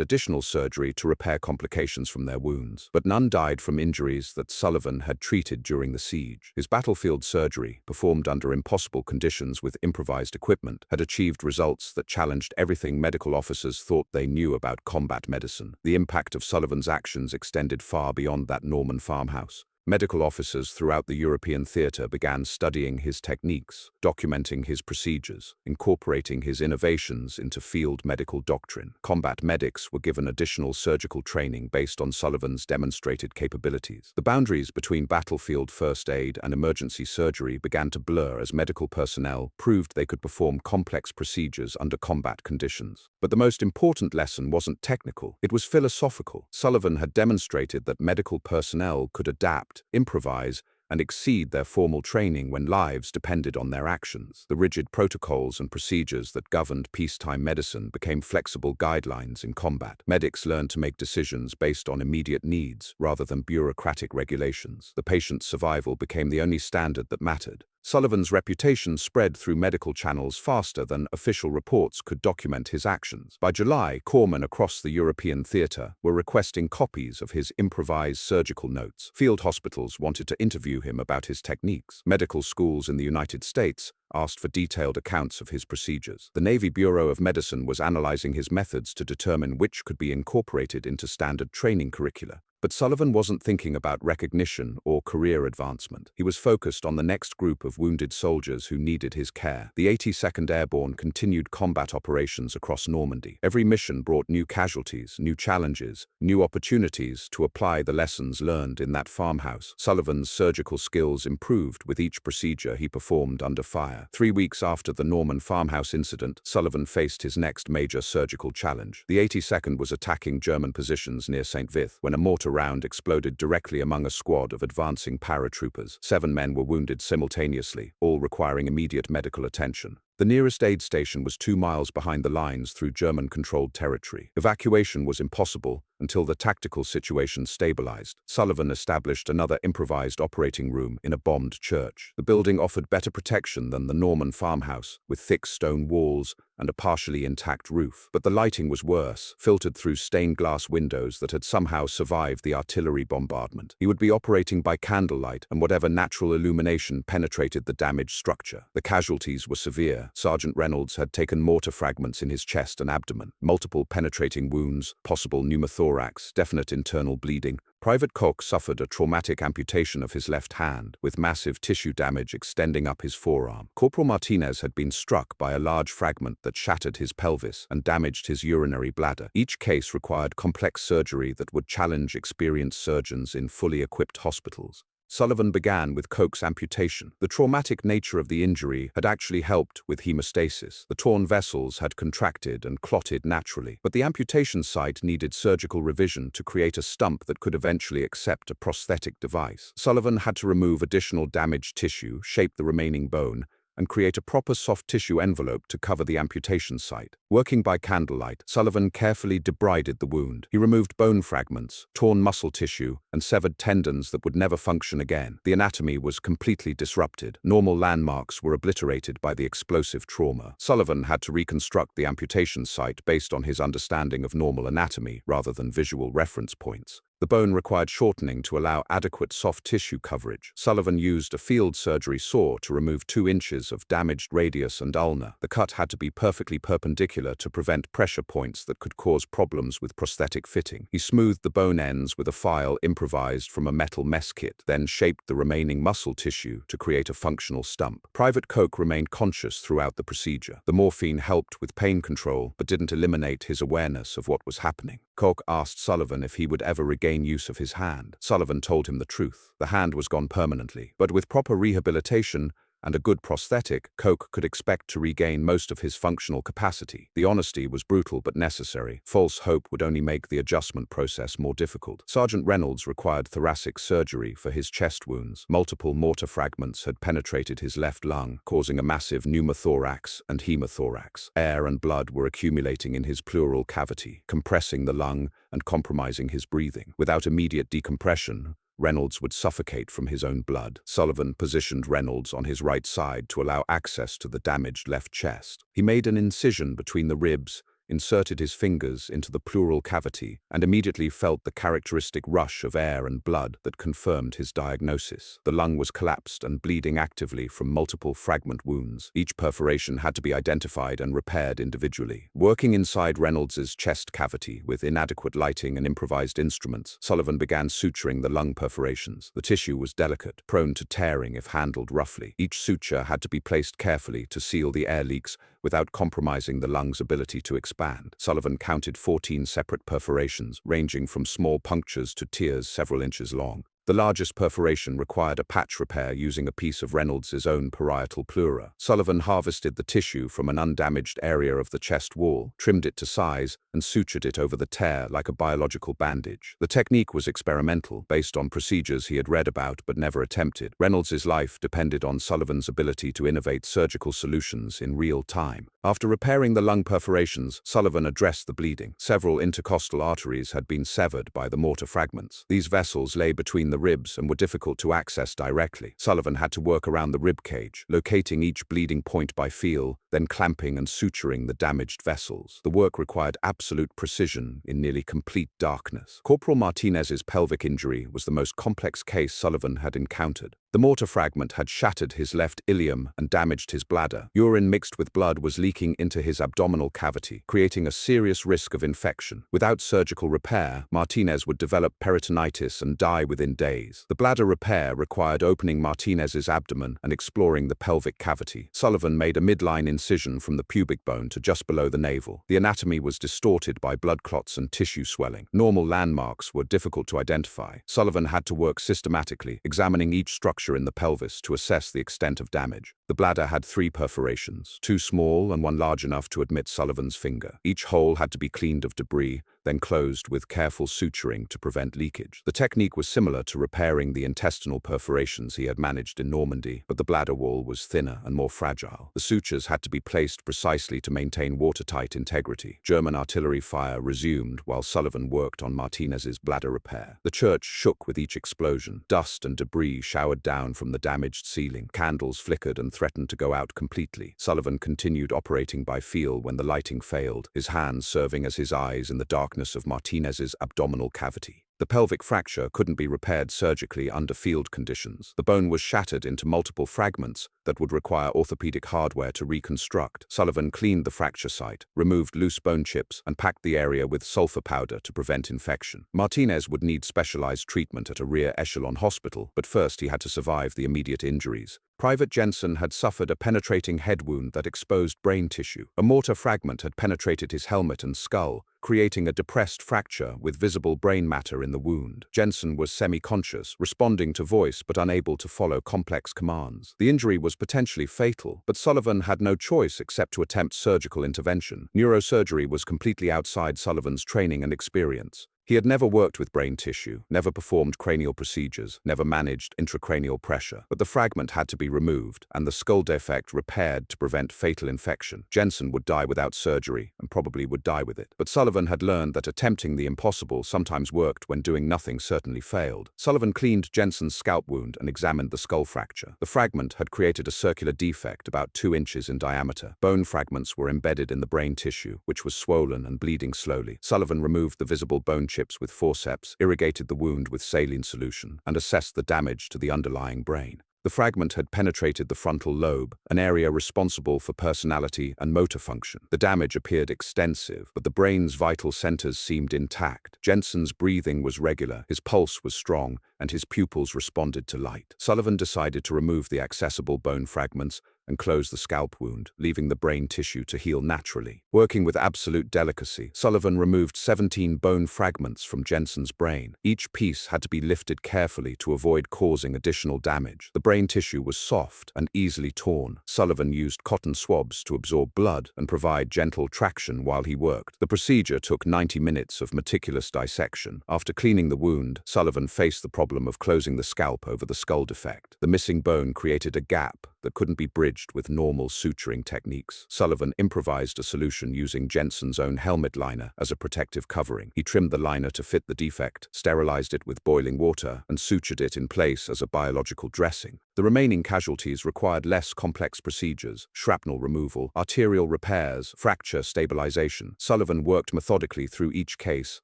additional surgery to repair complications from their wounds, but none died from injuries that Sullivan had treated during the siege. His battlefield surgery, performed under impossible conditions with improvised equipment, had achieved results that challenged everything medical officers thought they knew about combat medicine. The impact of Sullivan's actions extended far beyond that Norman farmhouse. Medical officers throughout the European theater began studying his techniques, documenting his procedures, incorporating his innovations into field medical doctrine. Combat medics were given additional surgical training based on Sullivan's demonstrated capabilities. The boundaries between battlefield first aid and emergency surgery began to blur as medical personnel proved they could perform complex procedures under combat conditions. But the most important lesson wasn't technical, it was philosophical. Sullivan had demonstrated that medical personnel could adapt, improvise, and exceed their formal training when lives depended on their actions. The rigid protocols and procedures that governed peacetime medicine became flexible guidelines in combat. Medics learned to make decisions based on immediate needs rather than bureaucratic regulations. The patient's survival became the only standard that mattered. Sullivan's reputation spread through medical channels faster than official reports could document his actions. By July, corpsmen across the European theater were requesting copies of his improvised surgical notes. Field hospitals wanted to interview him about his techniques. Medical schools in the United States asked for detailed accounts of his procedures. The Navy Bureau of Medicine was analyzing his methods to determine which could be incorporated into standard training curricula. But Sullivan wasn't thinking about recognition or career advancement. He was focused on the next group of wounded soldiers who needed his care. The 82nd Airborne continued combat operations across Normandy. Every mission brought new casualties, new challenges, new opportunities to apply the lessons learned in that farmhouse. Sullivan's surgical skills improved with each procedure he performed under fire. 3 weeks after the Norman farmhouse incident, Sullivan faced his next major surgical challenge. The 82nd was attacking German positions near St. Vith when a mortar round exploded directly among a squad of advancing paratroopers. 7 men were wounded simultaneously, all requiring immediate medical attention. The nearest aid station was 2 miles behind the lines through German-controlled territory. Evacuation was impossible until the tactical situation stabilized. Sullivan established another improvised operating room in a bombed church. The building offered better protection than the Norman farmhouse, with thick stone walls and a partially intact roof. But the lighting was worse, filtered through stained glass windows that had somehow survived the artillery bombardment. He would be operating by candlelight, and whatever natural illumination penetrated the damaged structure. The casualties were severe. Sergeant Reynolds had taken mortar fragments in his chest and abdomen, multiple penetrating wounds, possible pneumothorax, definite internal bleeding. Private Koch suffered a traumatic amputation of his left hand, with massive tissue damage extending up his forearm. Corporal Martinez had been struck by a large fragment that shattered his pelvis and damaged his urinary bladder. Each case required complex surgery that would challenge experienced surgeons in fully equipped hospitals. Sullivan began with Koch's amputation. The traumatic nature of the injury had actually helped with hemostasis. The torn vessels had contracted and clotted naturally, but the amputation site needed surgical revision to create a stump that could eventually accept a prosthetic device. Sullivan had to remove additional damaged tissue, shape the remaining bone, and create a proper soft tissue envelope to cover the amputation site. Working by candlelight, Sullivan carefully debrided the wound. He removed bone fragments, torn muscle tissue, and severed tendons that would never function again. The anatomy was completely disrupted. Normal landmarks were obliterated by the explosive trauma. Sullivan had to reconstruct the amputation site based on his understanding of normal anatomy rather than visual reference points. The bone required shortening to allow adequate soft tissue coverage. Sullivan used a field surgery saw to remove 2 inches of damaged radius and ulna. The cut had to be perfectly perpendicular to prevent pressure points that could cause problems with prosthetic fitting. He smoothed the bone ends with a file improvised from a metal mess kit, then shaped the remaining muscle tissue to create a functional stump. Private Koch remained conscious throughout the procedure. The morphine helped with pain control, but didn't eliminate his awareness of what was happening. Koch asked Sullivan if he would ever regain use of his hand. Sullivan told him the truth. The hand was gone permanently, but with proper rehabilitation and a good prosthetic, Koch could expect to regain most of his functional capacity. The honesty was brutal but necessary. False hope would only make the adjustment process more difficult. Sergeant Reynolds required thoracic surgery for his chest wounds. Multiple mortar fragments had penetrated his left lung, causing a massive pneumothorax and hemothorax. Air and blood were accumulating in his pleural cavity, compressing the lung and compromising his breathing. Without immediate decompression, Reynolds would suffocate from his own blood. Sullivan positioned Reynolds on his right side to allow access to the damaged left chest. He made an incision between the ribs, inserted his fingers into the pleural cavity, and immediately felt the characteristic rush of air and blood that confirmed his diagnosis. The lung was collapsed and bleeding actively from multiple fragment wounds. Each perforation had to be identified and repaired individually. Working inside Reynolds's chest cavity with inadequate lighting and improvised instruments, Sullivan began suturing the lung perforations. The tissue was delicate, prone to tearing if handled roughly. Each suture had to be placed carefully to seal the air leaks without compromising the lung's ability to expand. Sullivan counted 14 separate perforations, ranging from small punctures to tears several inches long. The largest perforation required a patch repair using a piece of Reynolds's own parietal pleura. Sullivan harvested the tissue from an undamaged area of the chest wall, trimmed it to size, and sutured it over the tear like a biological bandage. The technique was experimental, based on procedures he had read about but never attempted. Reynolds's life depended on Sullivan's ability to innovate surgical solutions in real time. After repairing the lung perforations, Sullivan addressed the bleeding. Several intercostal arteries had been severed by the mortar fragments. These vessels lay between the ribs and were difficult to access directly. Sullivan had to work around the rib cage, locating each bleeding point by feel, then clamping and suturing the damaged vessels. The work required absolute precision in nearly complete darkness. Corporal Martinez's pelvic injury was the most complex case Sullivan had encountered. The mortar fragment had shattered his left ilium and damaged his bladder. Urine mixed with blood was leaking into his abdominal cavity, creating a serious risk of infection. Without surgical repair, Martinez would develop peritonitis and die within days. The bladder repair required opening Martinez's abdomen and exploring the pelvic cavity. Sullivan made a midline incision from the pubic bone to just below the navel. The anatomy was distorted by blood clots and tissue swelling. Normal landmarks were difficult to identify. Sullivan had to work systematically, examining each structure in the pelvis to assess the extent of damage. The bladder had 3 perforations, 2 small and 1 large enough to admit Sullivan's finger. Each hole had to be cleaned of debris, then closed with careful suturing to prevent leakage. The technique was similar to repairing the intestinal perforations he had managed in Normandy, but the bladder wall was thinner and more fragile. The sutures had to be placed precisely to maintain watertight integrity. German artillery fire resumed while Sullivan worked on Martinez's bladder repair. The church shook with each explosion. Dust and debris showered down from the damaged ceiling. Candles flickered and threatened to go out completely. Sullivan continued operating by feel when the lighting failed, his hands serving as his eyes in the darkness of Martinez's abdominal cavity. The pelvic fracture couldn't be repaired surgically under field conditions. The bone was shattered into multiple fragments that would require orthopedic hardware to reconstruct. Sullivan cleaned the fracture site, removed loose bone chips, and packed the area with sulfur powder to prevent infection. Martinez would need specialized treatment at a rear echelon hospital, but first he had to survive the immediate injuries. Private Jensen had suffered a penetrating head wound that exposed brain tissue. A mortar fragment had penetrated his helmet and skull, creating a depressed fracture with visible brain matter in the wound. Jensen was semi-conscious, responding to voice but unable to follow complex commands. The injury was potentially fatal, but Sullivan had no choice except to attempt surgical intervention. Neurosurgery was completely outside Sullivan's training and experience. He had never worked with brain tissue, never performed cranial procedures, never managed intracranial pressure, but the fragment had to be removed and the skull defect repaired to prevent fatal infection. Jensen would die without surgery and probably would die with it. But Sullivan had learned that attempting the impossible sometimes worked when doing nothing certainly failed. Sullivan cleaned Jensen's scalp wound and examined the skull fracture. The fragment had created a circular defect about 2 inches in diameter. Bone fragments were embedded in the brain tissue, which was swollen and bleeding slowly. Sullivan removed the visible bone chip chips with forceps, irrigated the wound with saline solution, and assessed the damage to the underlying brain. The fragment had penetrated the frontal lobe, an area responsible for personality and motor function. The damage appeared extensive, but the brain's vital centers seemed intact. Jensen's breathing was regular, his pulse was strong, and his pupils responded to light. Sullivan decided to remove the accessible bone fragments and close the scalp wound, leaving the brain tissue to heal naturally. Working with absolute delicacy, Sullivan removed 17 bone fragments from Jensen's brain. Each piece had to be lifted carefully to avoid causing additional damage. The brain tissue was soft and easily torn. Sullivan used cotton swabs to absorb blood and provide gentle traction while he worked. The procedure took 90 minutes of meticulous dissection. After cleaning the wound, Sullivan faced the problem of closing the scalp over the skull defect. The missing bone created a gap that couldn't be bridged with normal suturing techniques. Sullivan improvised a solution using Jensen's own helmet liner as a protective covering. He trimmed the liner to fit the defect, sterilized it with boiling water, and sutured it in place as a biological dressing. The remaining casualties required less complex procedures: shrapnel removal, arterial repairs, fracture stabilization. Sullivan worked methodically through each case,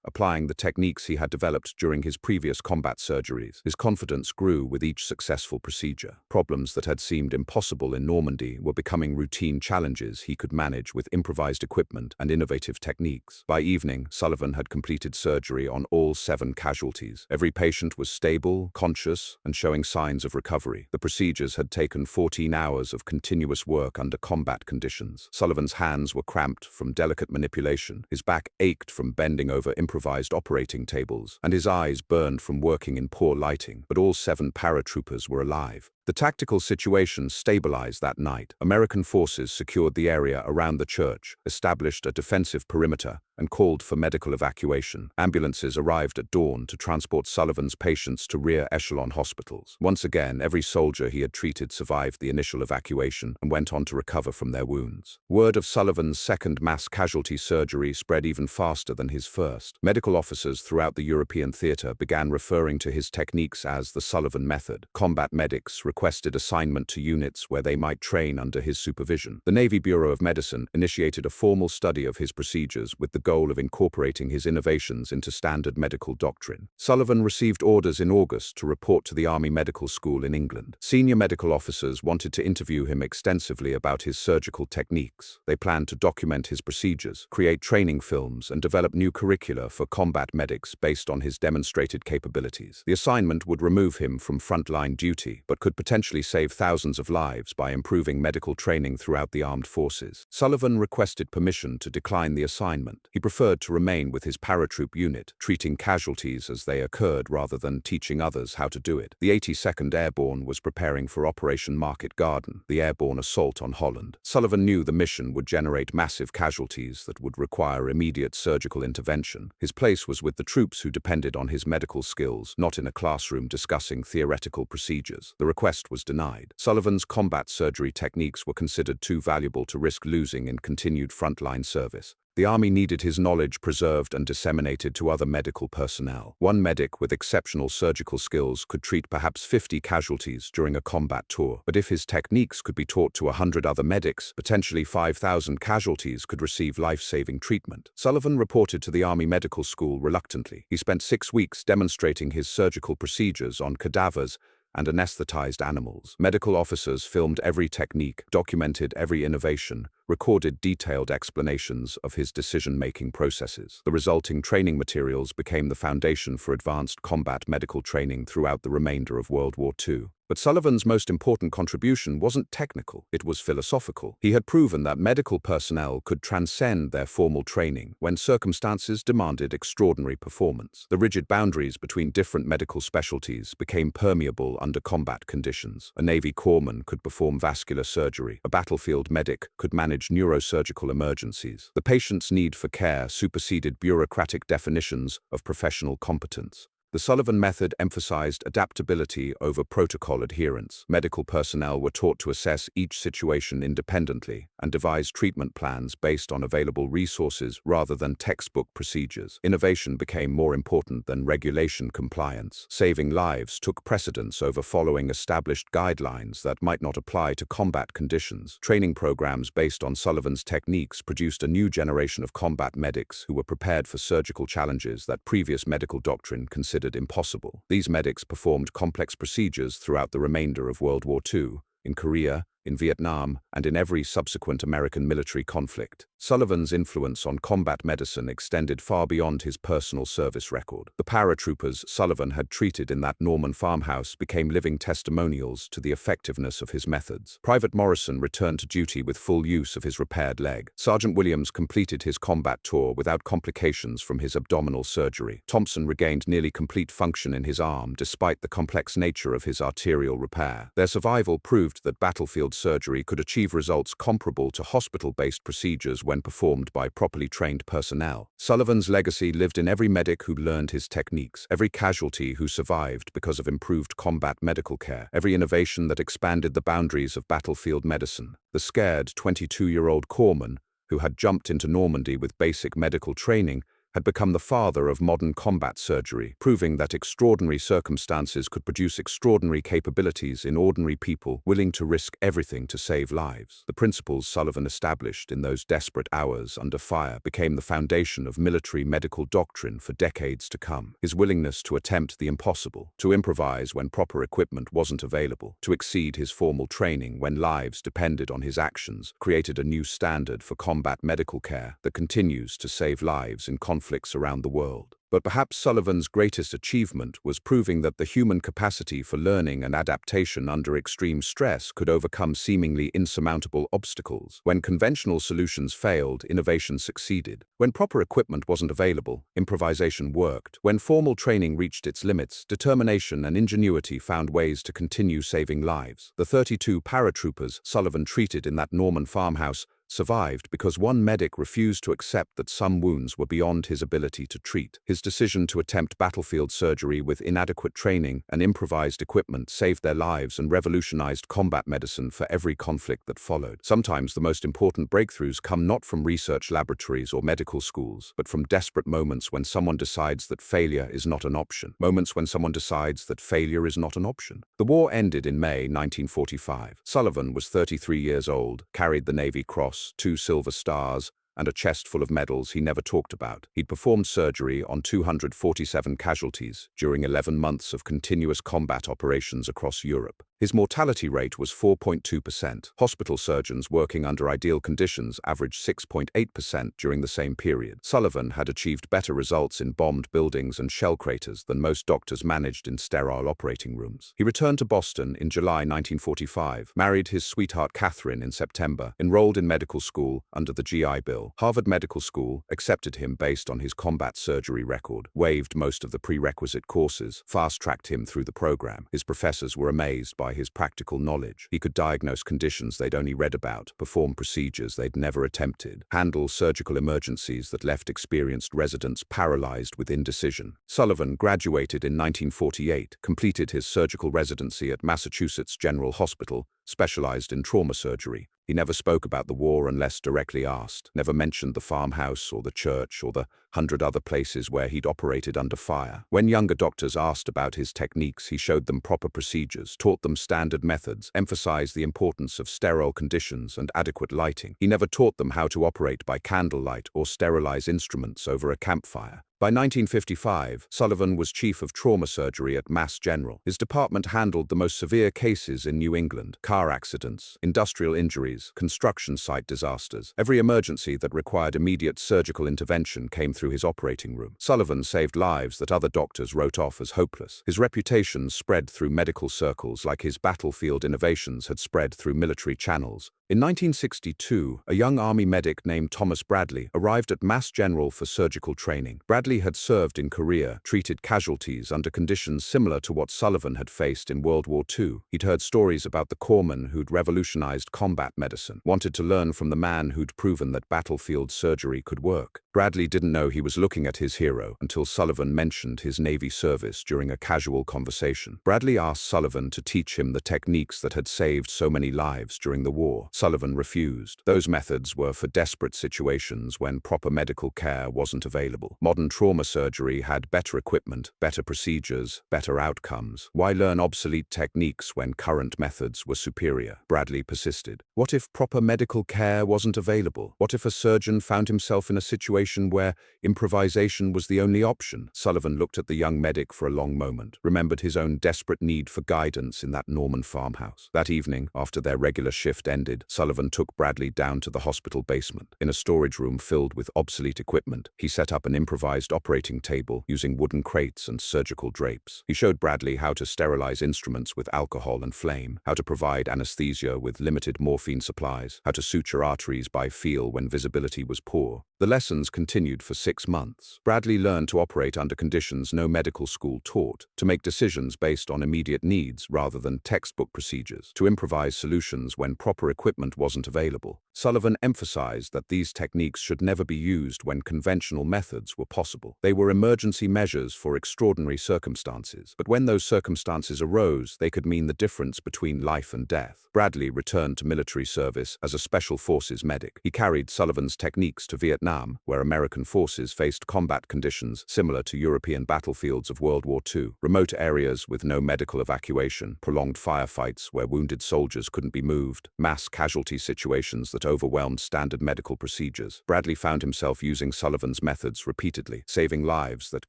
applying the techniques he had developed during his previous combat surgeries. His confidence grew with each successful procedure. Problems that had seemed impossible in Normandy were becoming routine challenges he could manage with improvised equipment and innovative techniques. By evening, Sullivan had completed surgery on all 7 casualties. Every patient was stable, conscious, and showing signs of recovery. The procedures had taken 14 hours of continuous work under combat conditions. Sullivan's hands were cramped from delicate manipulation, his back ached from bending over improvised operating tables, and his eyes burned from working in poor lighting. But all 7 paratroopers were alive. The tactical situation stabilized that night. American forces secured the area around the church, established a defensive perimeter, and called for medical evacuation. Ambulances arrived at dawn to transport Sullivan's patients to rear echelon hospitals. Once again, every soldier he had treated survived the initial evacuation and went on to recover from their wounds. Word of Sullivan's second mass casualty surgery spread even faster than his first. Medical officers throughout the European theater began referring to his techniques as the Sullivan method. Combat medics requested assignment to units where they might train under his supervision. The Navy Bureau of Medicine initiated a formal study of his procedures with the goal of incorporating his innovations into standard medical doctrine. Sullivan received orders in August to report to the Army Medical School in England. Senior medical officers wanted to interview him extensively about his surgical techniques. They planned to document his procedures, create training films, and develop new curricula for combat medics based on his demonstrated capabilities. The assignment would remove him from frontline duty, but could potentially save thousands of lives by improving medical training throughout the armed forces. Sullivan requested permission to decline the assignment. He preferred to remain with his paratroop unit, treating casualties as they occurred rather than teaching others how to do it. The 82nd Airborne was preparing for Operation Market Garden, the airborne assault on Holland. Sullivan knew the mission would generate massive casualties that would require immediate surgical intervention. His place was with the troops who depended on his medical skills, not in a classroom discussing theoretical procedures. The request was denied. Sullivan's combat surgery techniques were considered too valuable to risk losing in continued frontline service. The Army needed his knowledge preserved and disseminated to other medical personnel. One medic with exceptional surgical skills could treat perhaps 50 casualties during a combat tour. But if his techniques could be taught to 100 other medics, potentially 5,000 casualties could receive life-saving treatment. Sullivan reported to the Army Medical School reluctantly. He spent 6 weeks demonstrating his surgical procedures on cadavers and anesthetized animals. Medical officers filmed every technique, documented every innovation, recorded detailed explanations of his decision-making processes. The resulting training materials became the foundation for advanced combat medical training throughout the remainder of World War II. But Sullivan's most important contribution wasn't technical, it was philosophical. He had proven that medical personnel could transcend their formal training when circumstances demanded extraordinary performance. The rigid boundaries between different medical specialties became permeable under combat conditions. A Navy corpsman could perform vascular surgery. A battlefield medic could manage neurosurgical emergencies. The patient's need for care superseded bureaucratic definitions of professional competence. The Sullivan method emphasized adaptability over protocol adherence. Medical personnel were taught to assess each situation independently and devise treatment plans based on available resources rather than textbook procedures. Innovation became more important than regulation compliance. Saving lives took precedence over following established guidelines that might not apply to combat conditions. Training programs based on Sullivan's techniques produced a new generation of combat medics who were prepared for surgical challenges that previous medical doctrine considered impossible. These medics performed complex procedures throughout the remainder of World War II, in Korea, in Vietnam, and in every subsequent American military conflict. Sullivan's influence on combat medicine extended far beyond his personal service record. The paratroopers Sullivan had treated in that Norman farmhouse became living testimonials to the effectiveness of his methods. Private Morrison returned to duty with full use of his repaired leg. Sergeant Williams completed his combat tour without complications from his abdominal surgery. Thompson regained nearly complete function in his arm despite the complex nature of his arterial repair. Their survival proved that battlefield surgery could achieve results comparable to hospital-based procedures when performed by properly trained personnel. Sullivan's legacy lived in every medic who learned his techniques, every casualty who survived because of improved combat medical care, every innovation that expanded the boundaries of battlefield medicine. The scared 22-year-old Corman, who had jumped into Normandy with basic medical training, had become the father of modern combat surgery, proving that extraordinary circumstances could produce extraordinary capabilities in ordinary people willing to risk everything to save lives. The principles Sullivan established in those desperate hours under fire became the foundation of military medical doctrine for decades to come. His willingness to attempt the impossible, to improvise when proper equipment wasn't available, to exceed his formal training when lives depended on his actions, created a new standard for combat medical care that continues to save lives in conflicts around the world. But perhaps Sullivan's greatest achievement was proving that the human capacity for learning and adaptation under extreme stress could overcome seemingly insurmountable obstacles. When conventional solutions failed, innovation succeeded. When proper equipment wasn't available, improvisation worked. When formal training reached its limits, determination and ingenuity found ways to continue saving lives. The 32 paratroopers Sullivan treated in that Norman farmhouse survived because one medic refused to accept that some wounds were beyond his ability to treat. His decision to attempt battlefield surgery with inadequate training and improvised equipment saved their lives and revolutionized combat medicine for every conflict that followed. Sometimes the most important breakthroughs come not from research laboratories or medical schools, but from desperate moments when someone decides that failure is not an option. Moments when someone decides that failure is not an option. The war ended in May 1945. Sullivan was 33 years old, carried the Navy Cross, 2 Silver Stars, and a chest full of medals he never talked about. He'd performed surgery on 247 casualties during 11 months of continuous combat operations across Europe. His mortality rate was 4.2%. Hospital surgeons working under ideal conditions averaged 6.8% during the same period. Sullivan had achieved better results in bombed buildings and shell craters than most doctors managed in sterile operating rooms. He returned to Boston in July 1945, married his sweetheart Catherine in September, enrolled in medical school under the GI Bill. Harvard Medical School accepted him based on his combat surgery record, waived most of the prerequisite courses, fast-tracked him through the program. His professors were amazed by his practical knowledge. He could diagnose conditions they'd only read about, perform procedures they'd never attempted, handle surgical emergencies that left experienced residents paralyzed with indecision. Sullivan graduated in 1948, completed his surgical residency at Massachusetts General Hospital, specialized in trauma surgery. He never spoke about the war unless directly asked, never mentioned the farmhouse or the church or the 100 other places where he'd operated under fire. When younger doctors asked about his techniques, he showed them proper procedures, taught them standard methods, emphasized the importance of sterile conditions and adequate lighting. He never taught them how to operate by candlelight or sterilize instruments over a campfire. By 1955, Sullivan was chief of trauma surgery at Mass General. His department handled the most severe cases in New England: car accidents, industrial injuries, construction site disasters. Every emergency that required immediate surgical intervention came through his operating room. Sullivan saved lives that other doctors wrote off as hopeless. His reputation spread through medical circles like his battlefield innovations had spread through military channels. In 1962, a young Army medic named Thomas Bradley arrived at Mass General for surgical training. Bradley had served in Korea, treated casualties under conditions similar to what Sullivan had faced in World War II. He'd heard stories about the corpsman who'd revolutionized combat medicine, wanted to learn from the man who'd proven that battlefield surgery could work. Bradley didn't know he was looking at his hero until Sullivan mentioned his Navy service during a casual conversation. Bradley asked Sullivan to teach him the techniques that had saved so many lives during the war. Sullivan refused. Those methods were for desperate situations when proper medical care wasn't available. Modern trauma surgery had better equipment, better procedures, better outcomes. Why learn obsolete techniques when current methods were superior? Bradley persisted. What if proper medical care wasn't available? What if a surgeon found himself in a situation where improvisation was the only option? Sullivan looked at the young medic for a long moment, remembered his own desperate need for guidance in that Norman farmhouse. That evening, after their regular shift ended, Sullivan took Bradley down to the hospital basement. In a storage room filled with obsolete equipment, he set up an improvised operating table using wooden crates and surgical drapes. He showed Bradley how to sterilize instruments with alcohol and flame, how to provide anesthesia with limited morphine supplies, how to suture arteries by feel when visibility was poor. The lessons continued for 6 months. Bradley learned to operate under conditions no medical school taught, to make decisions based on immediate needs rather than textbook procedures, to improvise solutions when proper equipment wasn't available. Sullivan emphasized that these techniques should never be used when conventional methods were possible. They were emergency measures for extraordinary circumstances, but when those circumstances arose, they could mean the difference between life and death. Bradley returned to military service as a Special Forces medic. He carried Sullivan's techniques to Vietnam, where American forces faced combat conditions similar to European battlefields of World War II. Remote areas with no medical evacuation, prolonged firefights where wounded soldiers couldn't be moved, mass casualty situations that overwhelmed standard medical procedures. Bradley found himself using Sullivan's methods repeatedly, saving lives that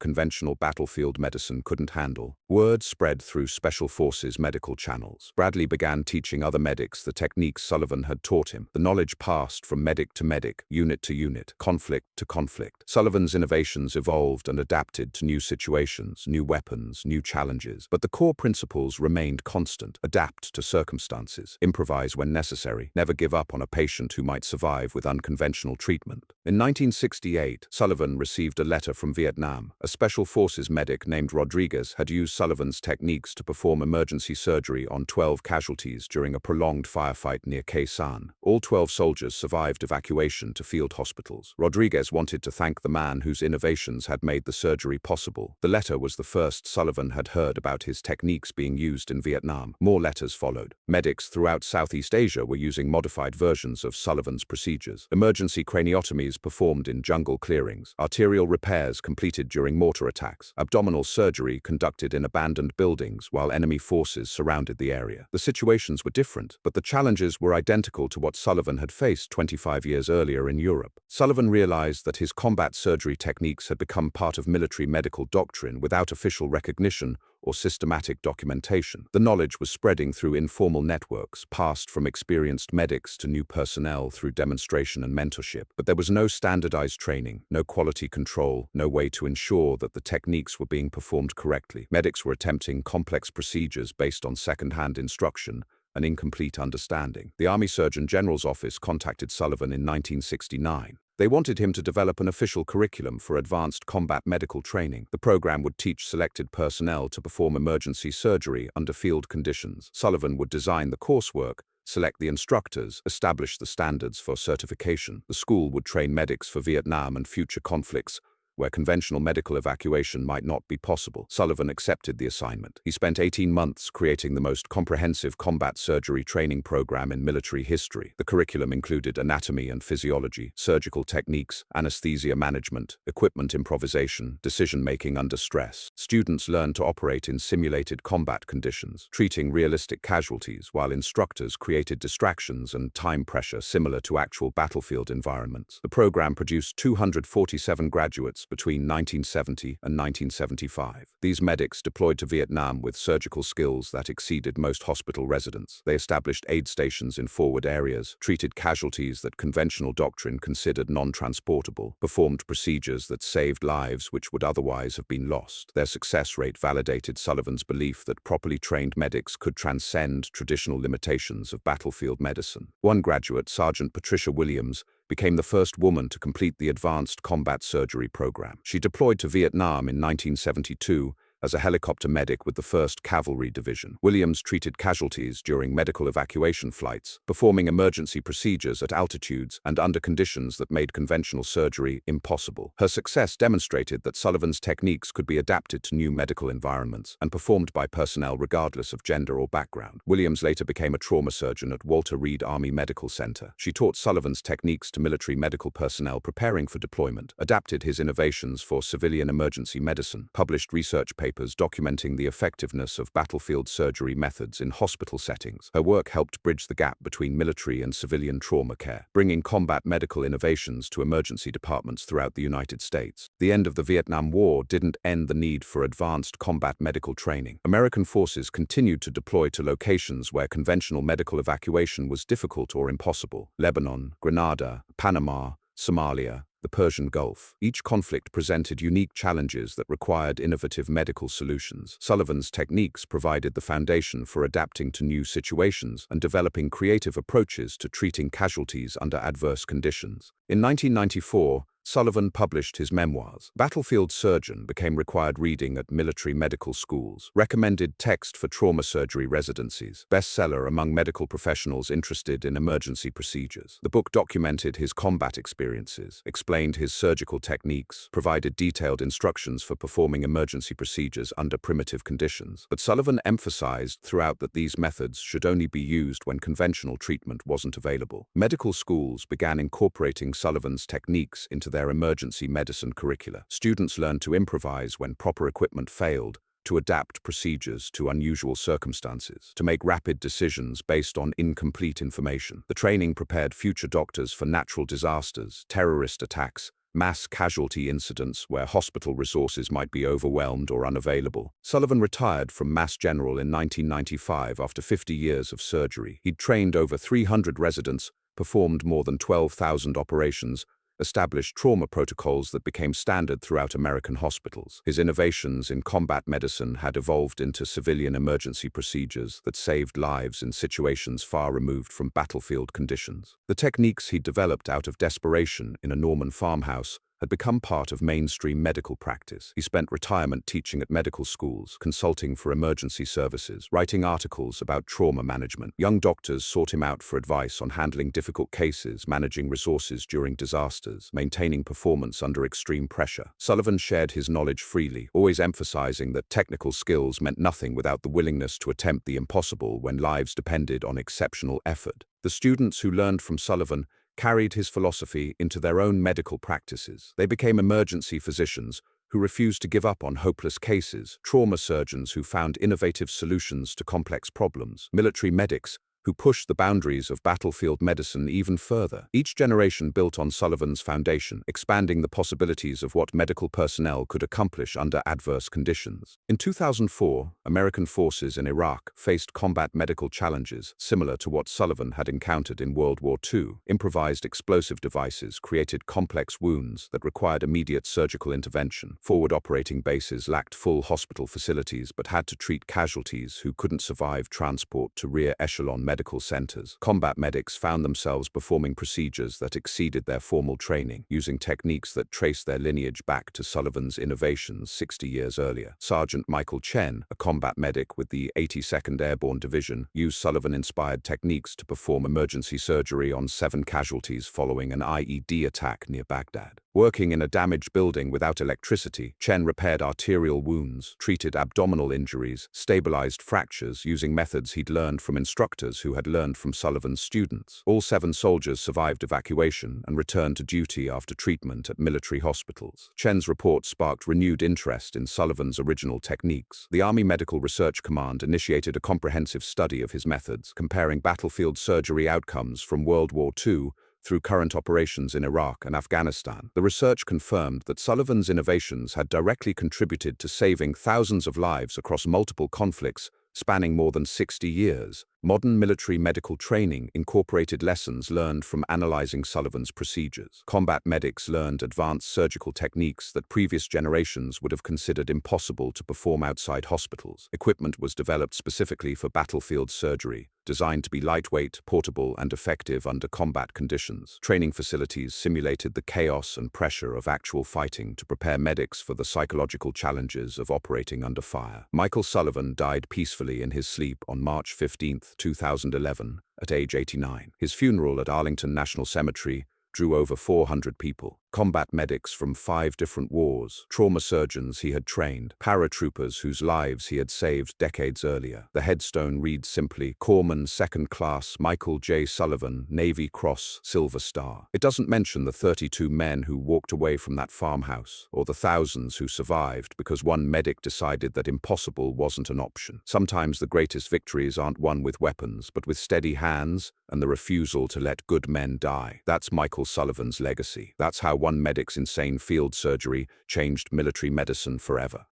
conventional battlefield medicine couldn't handle. Word spread through Special Forces medical channels. Bradley began teaching other medics the techniques Sullivan had taught him. The knowledge passed from medic to medic, unit to unit, conflict to conflict. Sullivan's innovations evolved and adapted to new situations, new weapons, new challenges, but the core principles remained constant. Adapt to circumstances, improvise when necessary, never give up on a patient who might survive with unconventional treatment. In 1968, Sullivan received a letter from Vietnam. A Special Forces medic named Rodriguez had used Sullivan's techniques to perform emergency surgery on 12 casualties during a prolonged firefight near Khe Sanh. All 12 soldiers survived evacuation to field hospitals. Rodriguez wanted to thank the man whose innovations had made the surgery possible. The letter was the first Sullivan had heard about his techniques being used in Vietnam. More letters followed. Medics throughout Southeast Asia were using modified versions of Sullivan's procedures. Emergency craniotomies performed in jungle clearings, arterial repairs completed during mortar attacks, abdominal surgery conducted in abandoned buildings while enemy forces surrounded the area. The situations were different, but the challenges were identical to what Sullivan had faced 25 years earlier in Europe. Sullivan realized that his combat surgery techniques had become part of military medical doctrine without official recognition or systematic documentation. The knowledge was spreading through informal networks, passed from experienced medics to new personnel through demonstration and mentorship. But there was no standardized training, no quality control, no way to ensure that the techniques were being performed correctly. Medics were attempting complex procedures based on second-hand instruction and incomplete understanding. The Army Surgeon General's office contacted Sullivan in 1969. They wanted him to develop an official curriculum for advanced combat medical training. The program would teach selected personnel to perform emergency surgery under field conditions. Sullivan would design the coursework, select the instructors, establish the standards for certification. The school would train medics for Vietnam and future conflicts, where conventional medical evacuation might not be possible. Sullivan accepted the assignment. He spent 18 months creating the most comprehensive combat surgery training program in military history. The curriculum included anatomy and physiology, surgical techniques, anesthesia management, equipment improvisation, decision-making under stress. Students learned to operate in simulated combat conditions, treating realistic casualties, while instructors created distractions and time pressure similar to actual battlefield environments. The program produced 247 graduates between 1970 and 1975. These medics deployed to Vietnam with surgical skills that exceeded most hospital residents. They established aid stations in forward areas, treated casualties that conventional doctrine considered non-transportable, performed procedures that saved lives which would otherwise have been lost. Their success rate validated Sullivan's belief that properly trained medics could transcend traditional limitations of battlefield medicine. One graduate, Sergeant Patricia Williams, became the first woman to complete the Advanced Combat Surgery program. She deployed to Vietnam in 1972 as a helicopter medic with the 1st Cavalry Division. Williams treated casualties during medical evacuation flights, performing emergency procedures at altitudes and under conditions that made conventional surgery impossible. Her success demonstrated that Sullivan's techniques could be adapted to new medical environments and performed by personnel regardless of gender or background. Williams later became a trauma surgeon at Walter Reed Army Medical Center. She taught Sullivan's techniques to military medical personnel preparing for deployment, adapted his innovations for civilian emergency medicine, published research papers documenting the effectiveness of battlefield surgery methods in hospital settings. Her work helped bridge the gap between military and civilian trauma care, bringing combat medical innovations to emergency departments throughout the United States. The end of the Vietnam War didn't end the need for advanced combat medical training. American forces continued to deploy to locations where conventional medical evacuation was difficult or impossible: Lebanon, Grenada, Panama, Somalia, the Persian Gulf. Each conflict presented unique challenges that required innovative medical solutions. Sullivan's techniques provided the foundation for adapting to new situations and developing creative approaches to treating casualties under adverse conditions. In 1994, Sullivan published his memoirs. Battlefield Surgeon became required reading at military medical schools, recommended text for trauma surgery residencies, bestseller among medical professionals interested in emergency procedures. The book documented his combat experiences, explained his surgical techniques, provided detailed instructions for performing emergency procedures under primitive conditions. But Sullivan emphasized throughout that these methods should only be used when conventional treatment wasn't available. Medical schools began incorporating Sullivan's techniques into their emergency medicine curricula. Students learned to improvise when proper equipment failed, to adapt procedures to unusual circumstances, to make rapid decisions based on incomplete information. The training prepared future doctors for natural disasters, terrorist attacks, mass casualty incidents where hospital resources might be overwhelmed or unavailable. Sullivan retired from Mass General in 1995 after 50 years of surgery. He'd trained over 300 residents, performed more than 12,000 operations, established trauma protocols that became standard throughout American hospitals. His innovations in combat medicine had evolved into civilian emergency procedures that saved lives in situations far removed from battlefield conditions. The techniques he developed out of desperation in a Norman farmhouse had become part of mainstream medical practice. He spent retirement teaching at medical schools, consulting for emergency services, writing articles about trauma management. Young doctors sought him out for advice on handling difficult cases, managing resources during disasters, maintaining performance under extreme pressure. Sullivan shared his knowledge freely, always emphasizing that technical skills meant nothing without the willingness to attempt the impossible when lives depended on exceptional effort. The students who learned from Sullivan carried his philosophy into their own medical practices. They became emergency physicians who refused to give up on hopeless cases, trauma surgeons who found innovative solutions to complex problems, military medics who pushed the boundaries of battlefield medicine even further. Each generation built on Sullivan's foundation, expanding the possibilities of what medical personnel could accomplish under adverse conditions. In 2004, American forces in Iraq faced combat medical challenges similar to what Sullivan had encountered in World War II. Improvised explosive devices created complex wounds that required immediate surgical intervention. Forward operating bases lacked full hospital facilities but had to treat casualties who couldn't survive transport to rear echelon medical centers. Combat medics found themselves performing procedures that exceeded their formal training, using techniques that traced their lineage back to Sullivan's innovations 60 years earlier. Sergeant Michael Chen, a combat medic with the 82nd Airborne Division, used Sullivan-inspired techniques to perform emergency surgery on 7 casualties following an IED attack near Baghdad. Working in a damaged building without electricity, Chen repaired arterial wounds, treated abdominal injuries, stabilized fractures using methods he'd learned from instructors who had learned from Sullivan's students. All 7 soldiers survived evacuation and returned to duty after treatment at military hospitals. Chen's report sparked renewed interest in Sullivan's original techniques. The Army Medical Research Command initiated a comprehensive study of his methods, comparing battlefield surgery outcomes from World War II through current operations in Iraq and Afghanistan. The research confirmed that Sullivan's innovations had directly contributed to saving thousands of lives across multiple conflicts spanning more than 60 years. Modern military medical training incorporated lessons learned from analyzing Sullivan's procedures. Combat medics learned advanced surgical techniques that previous generations would have considered impossible to perform outside hospitals. Equipment was developed specifically for battlefield surgery, designed to be lightweight, portable, and effective under combat conditions. Training facilities simulated the chaos and pressure of actual fighting to prepare medics for the psychological challenges of operating under fire. Michael Sullivan died peacefully in his sleep on March 15, 2011, at age 89. His funeral at Arlington National Cemetery drew over 400 people. Combat medics from 5 different wars, trauma surgeons he had trained, paratroopers whose lives he had saved decades earlier. The headstone reads simply, Corman Secondass Michael J. Sullivan, Navy Cross, Silver Star. It doesn't mention the 32 men who walked away from that farmhouse, or the thousands who survived because one medic decided that impossible wasn't an option. Sometimes the greatest victories aren't won with weapons, but with steady hands and the refusal to let good men die. That's Michael Sullivan's legacy. That's how one medic's insane field surgery changed military medicine forever.